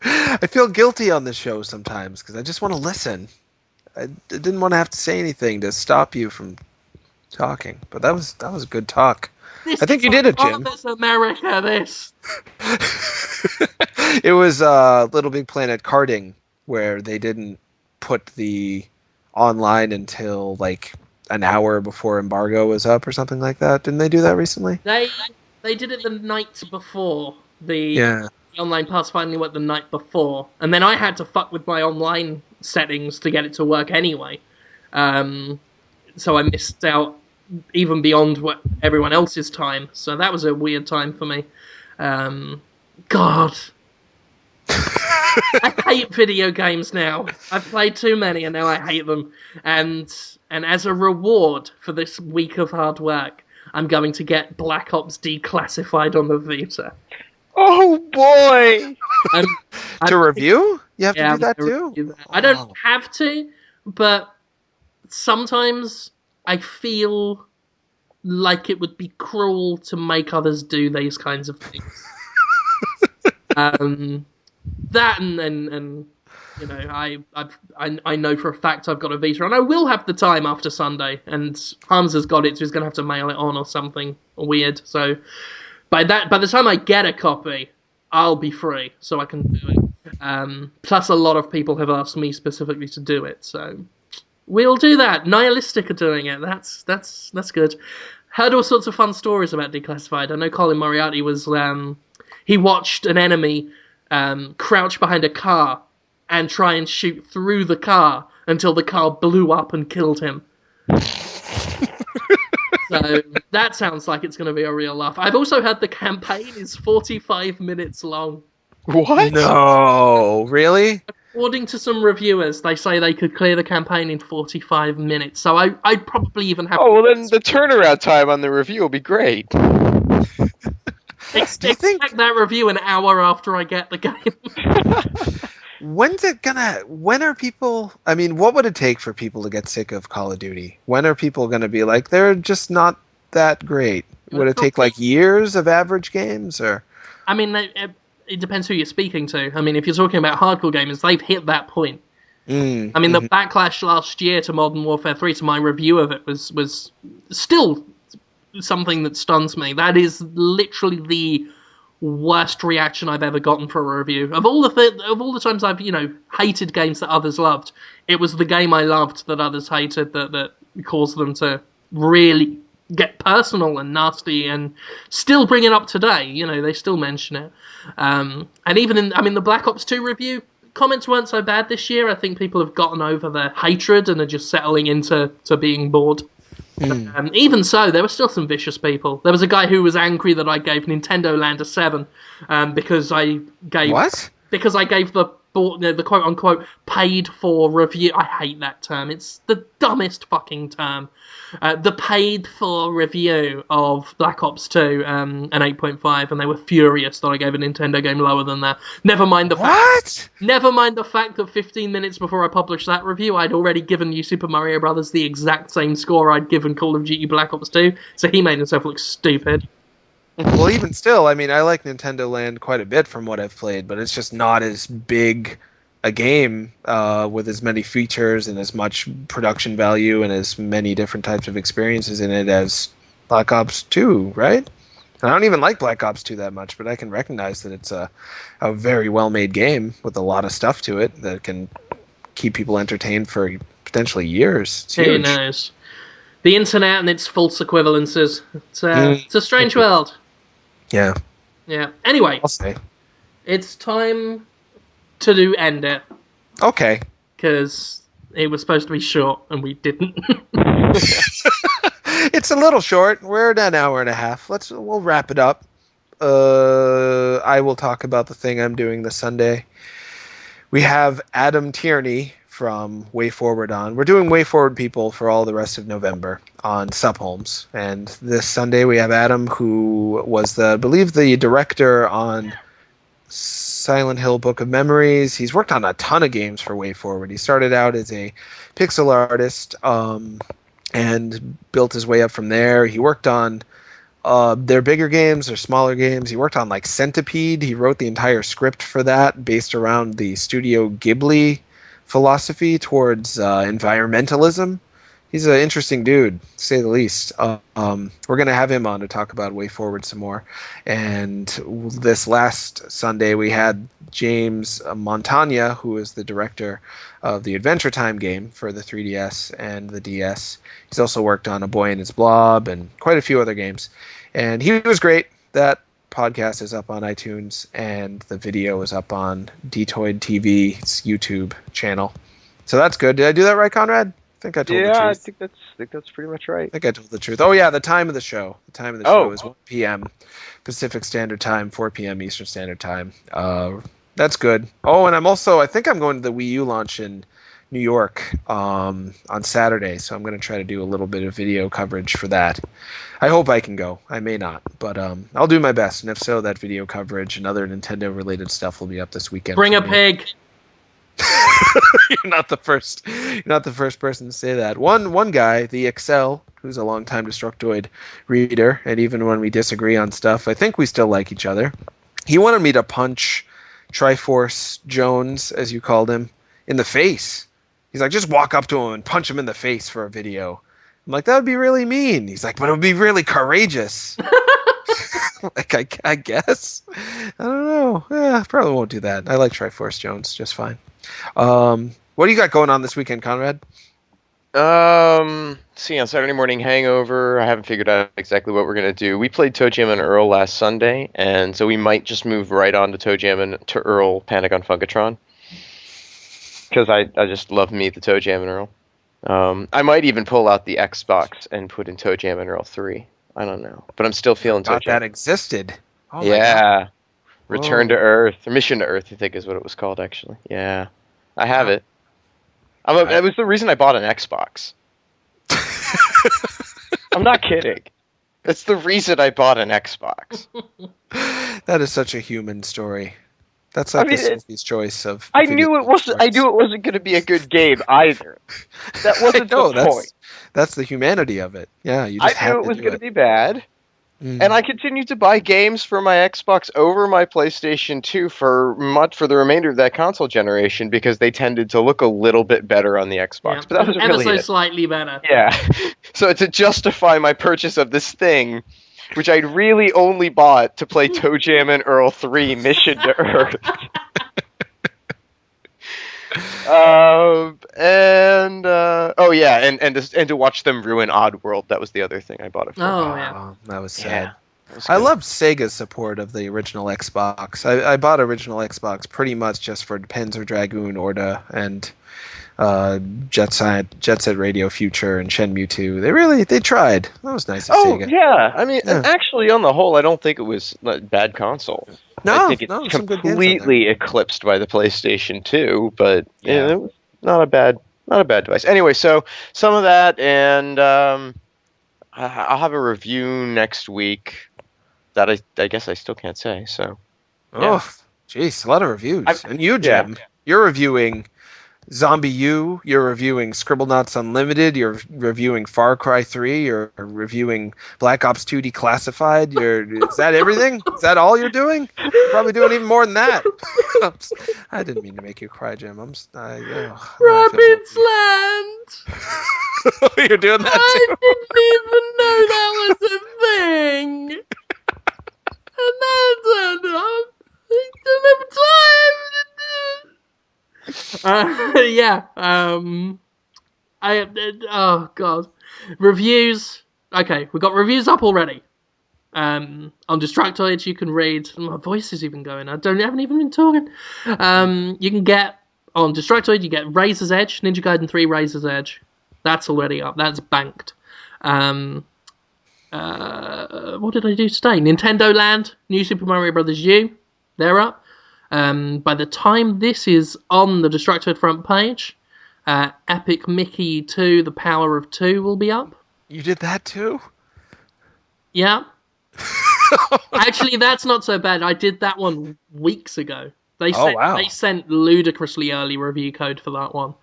I feel guilty on this show sometimes because I just want to listen. I didn't want to have to say anything to stop you from talking, but that was good talk. This I think you did it, Jim. This America, this. It was Little Big Planet karting where they didn't put the online until like an hour before embargo was up or something like that. Didn't they do that recently? They did it the night before the online pass finally went the night before, and then I had to fuck with my online settings to get it to work anyway. So I missed out even beyond what everyone else's time. So that was a weird time for me. God. I hate video games now. I've played too many and now I hate them. And as a reward for this week of hard work, I'm going to get Black Ops Declassified on the Vita. Oh boy! To review? You have to do that too? That. I don't have to, but sometimes I feel like it would be cruel to make others do these kinds of things. That and you know, I know for a fact I've got a Vita, and I will have the time after Sunday. And Holmes has got it, so he's going to have to mail it on or something weird. So by the time I get a copy, I'll be free, so I can do it. Plus, a lot of people have asked me specifically to do it, so we'll do that. Nihilistic are doing it. That's good. Heard all sorts of fun stories about Declassified. I know Colin Moriarty was he watched an enemy crouch behind a car and try and shoot through the car until the car blew up and killed him. So that sounds like it's going to be a real laugh. I've also heard the campaign is 45 minutes long. What? No, really? According to some reviewers, they say they could clear the campaign in 45 minutes. So I'd probably even have... Oh, well then the turnaround time on the review will be great. Expect that review an hour after I get the game. When are people, I mean, what would it take for people to get sick of Call of Duty? When are people going to be like, they're just not that great? Would it take like years of average games, or? I mean, it depends who you're speaking to. I mean, if you're talking about hardcore gamers, they've hit that point. I mean, the backlash last year to Modern Warfare 3, to my review of it, was still something that stuns me. That is literally the worst reaction I've ever gotten for a review. Of all the times I've hated games that others loved, it was the game I loved that others hated that caused them to really get personal and nasty, and still bring it up today. They still mention it. And even in the Black Ops 2 review, comments weren't so bad this year. I think people have gotten over their hatred and are just settling into being bored. Even so, there were still some vicious people. There was a guy who was angry that I gave Nintendo Land a 7 because I gave... What? Because I gave the bought the quote unquote paid for review. I hate that term. It's the dumbest fucking term. The paid for review of Black Ops 2 an 8.5, and they were furious that I gave a Nintendo game lower than that. Never mind the fact that 15 minutes before I published that review, I'd already given New Super Mario Brothers the exact same score I'd given Call of Duty Black Ops 2, so he made himself look stupid. Well, even still, I mean, I like Nintendo Land quite a bit from what I've played, but it's just not as big a game with as many features and as much production value and as many different types of experiences in it as Black Ops 2, right? And I don't even like Black Ops 2 that much, but I can recognize that it's a very well-made game with a lot of stuff to it that can keep people entertained for potentially years. It's Who huge. knows? The internet and its false equivalences. It's a strange world. Yeah. Yeah. Anyway, I'll say. it's time to end it. Okay. Because it was supposed to be short and we didn't. It's a little short. We're at an hour and a half. We'll wrap it up. I will talk about the thing I'm doing this Sunday. We have Adam Tierney from Way Forward on. We're doing Way Forward people for all the rest of November on Holmes. And this Sunday we have Adam, who was I believe the director on Silent Hill Book of Memories. He's worked on a ton of games for Way Forward. He started out as a pixel artist and built his way up from there. He worked on their bigger games or smaller games. He worked on like Centipede. He wrote the entire script for that based around the Studio Ghibli philosophy towards environmentalism. He's an interesting dude, to say the least. We're going to have him on to talk about Way Forward some more. And this last Sunday, we had James Montagna, who is the director of the Adventure Time game for the 3DS and the DS. He's also worked on A Boy and His Blob and quite a few other games. And he was great. That podcast is up on iTunes, and the video is up on Podtoid TV's YouTube channel. So that's good. Did I do that right, Conrad? I think I told the truth. Yeah, I think that's pretty much right. I think I told the truth. Oh, yeah, the time of the show. The time of the show is 1 p.m. Pacific Standard Time, 4 p.m. Eastern Standard Time. That's good. Oh, and I think I'm going to the Wii U launch in New York on Saturday, so I'm going to try to do a little bit of video coverage for that. I hope I can go. I may not, but I'll do my best, and if so, that video coverage and other Nintendo-related stuff will be up this weekend. Bring a pig! You're not the first person to say that. One guy, the Excel, who's a longtime Destructoid reader, and even when we disagree on stuff, I think we still like each other. He wanted me to punch Triforce Jones, as you called him, in the face. He's like, just walk up to him and punch him in the face for a video. I'm like, that would be really mean. He's like, but it would be really courageous. Like, I guess. I don't know. I probably won't do that. I like Triforce Jones just fine. What do you got going on this weekend, Conrad? On Saturday morning hangover, I haven't figured out exactly what we're going to do. We played Toe Jam and Earl last Sunday, and so we might just move right on to Toe Jam and to Earl Panic on Funkatron. Because I just love me the Toe Jam and Earl. I might even pull out the Xbox and put in Toe Jam and Earl 3. I don't know. But I'm still feeling Toe Jam. That existed. Oh yeah. My God. Return to Earth. Or Mission to Earth, I think is what it was called, actually. Yeah. I have it. It was the reason I bought an Xbox. I'm not kidding. That's the reason I bought an Xbox. That is such a human story. That's like Sophie's choice of. I knew it wasn't going to be a good game either. That wasn't the point. That's the humanity of it. Yeah, you just I knew it was going to be bad, and I continued to buy games for my Xbox over my PlayStation 2 for the remainder of that console generation because they tended to look a little bit better on the Xbox. Yeah, but that was really ever so slightly better. Yeah. So to justify my purchase of this thing, which I'd really only bought to play Toe Jam and Earl 3 Mission to Earth. And to watch them ruin Oddworld. That was the other thing I bought it for. Oh, yeah. Oh, that was sad. I loved Sega's support of the original Xbox. I bought original Xbox pretty much just for Panzer Dragoon, Orta, and Jet Set Radio Future and Shenmue 2. They tried. That was nice of Sega. Yeah. I mean, actually, on the whole, I don't think it was a bad console. I think it's completely eclipsed by the PlayStation 2, but it was not a bad device. Anyway, so some of that, and I'll have a review next week that I guess I still can't say. So, oh, jeez, a lot of reviews. And you, Jim, you're reviewing ZombiU, you're reviewing Scribblenauts Unlimited, you're reviewing Far Cry 3, you're reviewing Black Ops 2 Declassified. Is that everything? Is that all you're doing? You're probably doing even more than that. I didn't mean to make you cry, Jim. Rabbids Land! You're doing that too? I didn't even know that was a thing! And now I don't have time to do oh god, reviews. Okay, we've got reviews up already. On Destructoid, you can read. My voice is even going. I haven't even been talking. You can get on Destructoid. You get Razor's Edge, Ninja Gaiden 3 Razor's Edge. That's already up. That's banked. What did I do today? Nintendo Land, New Super Mario Bros. U. They're up. By the time this is on the Destructoid front page, Epic Mickey 2, The Power of 2 will be up. You did that too? Yeah. Actually, that's not so bad. I did that one weeks ago. They sent ludicrously early review code for that one.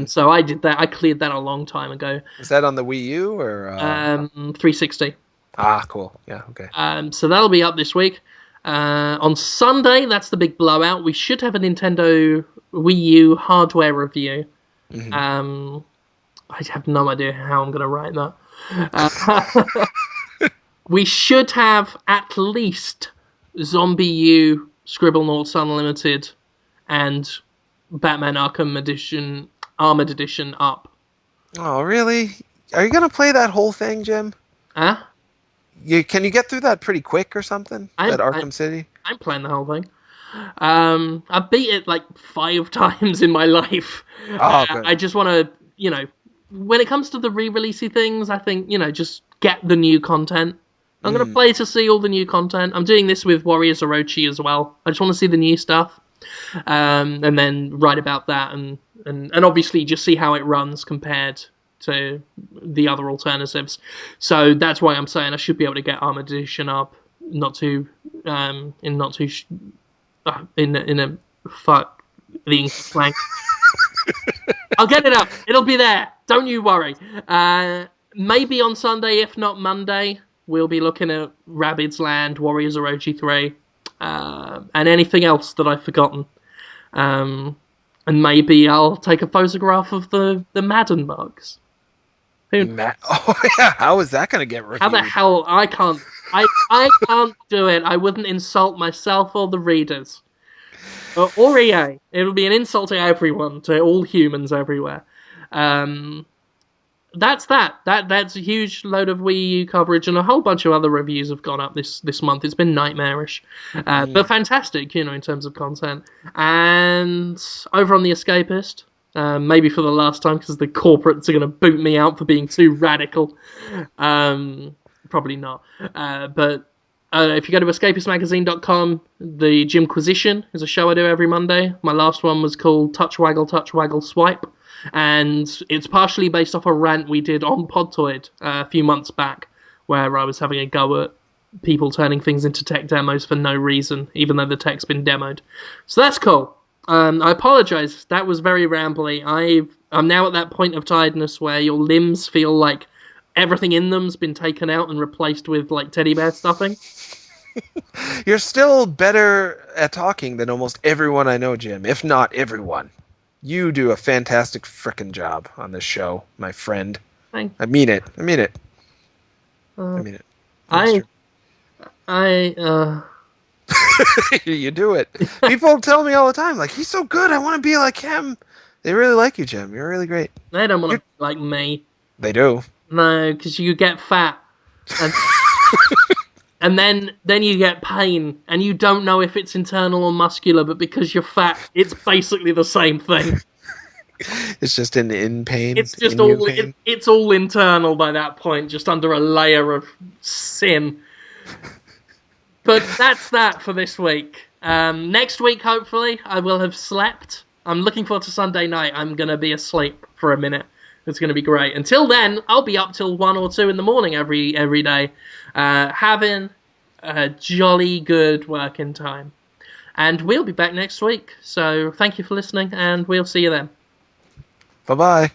So I did that. I cleared that a long time ago. Is that on the Wii U or 360? Ah, cool. Yeah, okay. So that'll be up this week. On Sunday, that's the big blowout. We should have a Nintendo Wii U hardware review. I have no idea how I'm going to write that. We should have at least ZombiU, Scribblenauts Unlimited, and Batman Arkham Edition, Armored Edition up. Oh, really? Are you going to play that whole thing, Jim? Huh? Can you get through that pretty quick or something? Arkham City? I'm playing the whole thing. I've beat it like 5 times in my life. Oh, good. I just want to, when it comes to the re-releasey things, I think, just get the new content. I'm going to play to see all the new content. I'm doing this with Warriors Orochi as well. I just want to see the new stuff. And then write about that and obviously just see how it runs compared to the other alternatives. So that's why I'm saying I should be able to get Armored Edition up in a fuck the English slang. I'll get it up. It'll be there. Don't you worry. Maybe on Sunday, if not Monday, we'll be looking at Rabbids Land, Warriors Orochi 3, and anything else that I've forgotten. And maybe I'll take a photograph of the Madden mugs. Oh yeah, how is that going to get reviewed? How the hell? I can't do it. I wouldn't insult myself or the readers. Or EA. It would be an insult to everyone, to all humans everywhere. That's that. That's a huge load of Wii U coverage, and a whole bunch of other reviews have gone up this month. It's been nightmarish, but fantastic, in terms of content. And over on The Escapist, maybe for the last time, because the corporates are going to boot me out for being too radical. Probably not. But if you go to escapistmagazine.com, the Jimquisition is a show I do every Monday. My last one was called Touch Waggle Swipe. And it's partially based off a rant we did on Podtoid a few months back, where I was having a go at people turning things into tech demos for no reason, even though the tech's been demoed. So that's cool. I apologise, that was very rambly. I'm now at that point of tiredness where your limbs feel like everything in them's been taken out and replaced with like teddy bear stuffing. You're still better at talking than almost everyone I know, Jim, if not everyone. You do a fantastic frickin' job on this show, my friend. Thanks. I mean it. I mean it. You do it. People tell me all the time, like, he's so good, I want to be like him. They really like you, Jim. You're really great. They don't want to be like me. They do. No, because you get fat. And then you get pain, and you don't know if it's internal or muscular, but because you're fat, it's basically the same thing. It's just an in pain. It's just in you all pain. it's all internal by that point, just under a layer of sin. But that's that for this week. Next week, hopefully, I will have slept. I'm looking forward to Sunday night. I'm going to be asleep for a minute. It's going to be great. Until then, I'll be up till 1 or 2 in the morning every day, having a jolly good working time. And we'll be back next week. So thank you for listening, and we'll see you then. Bye-bye.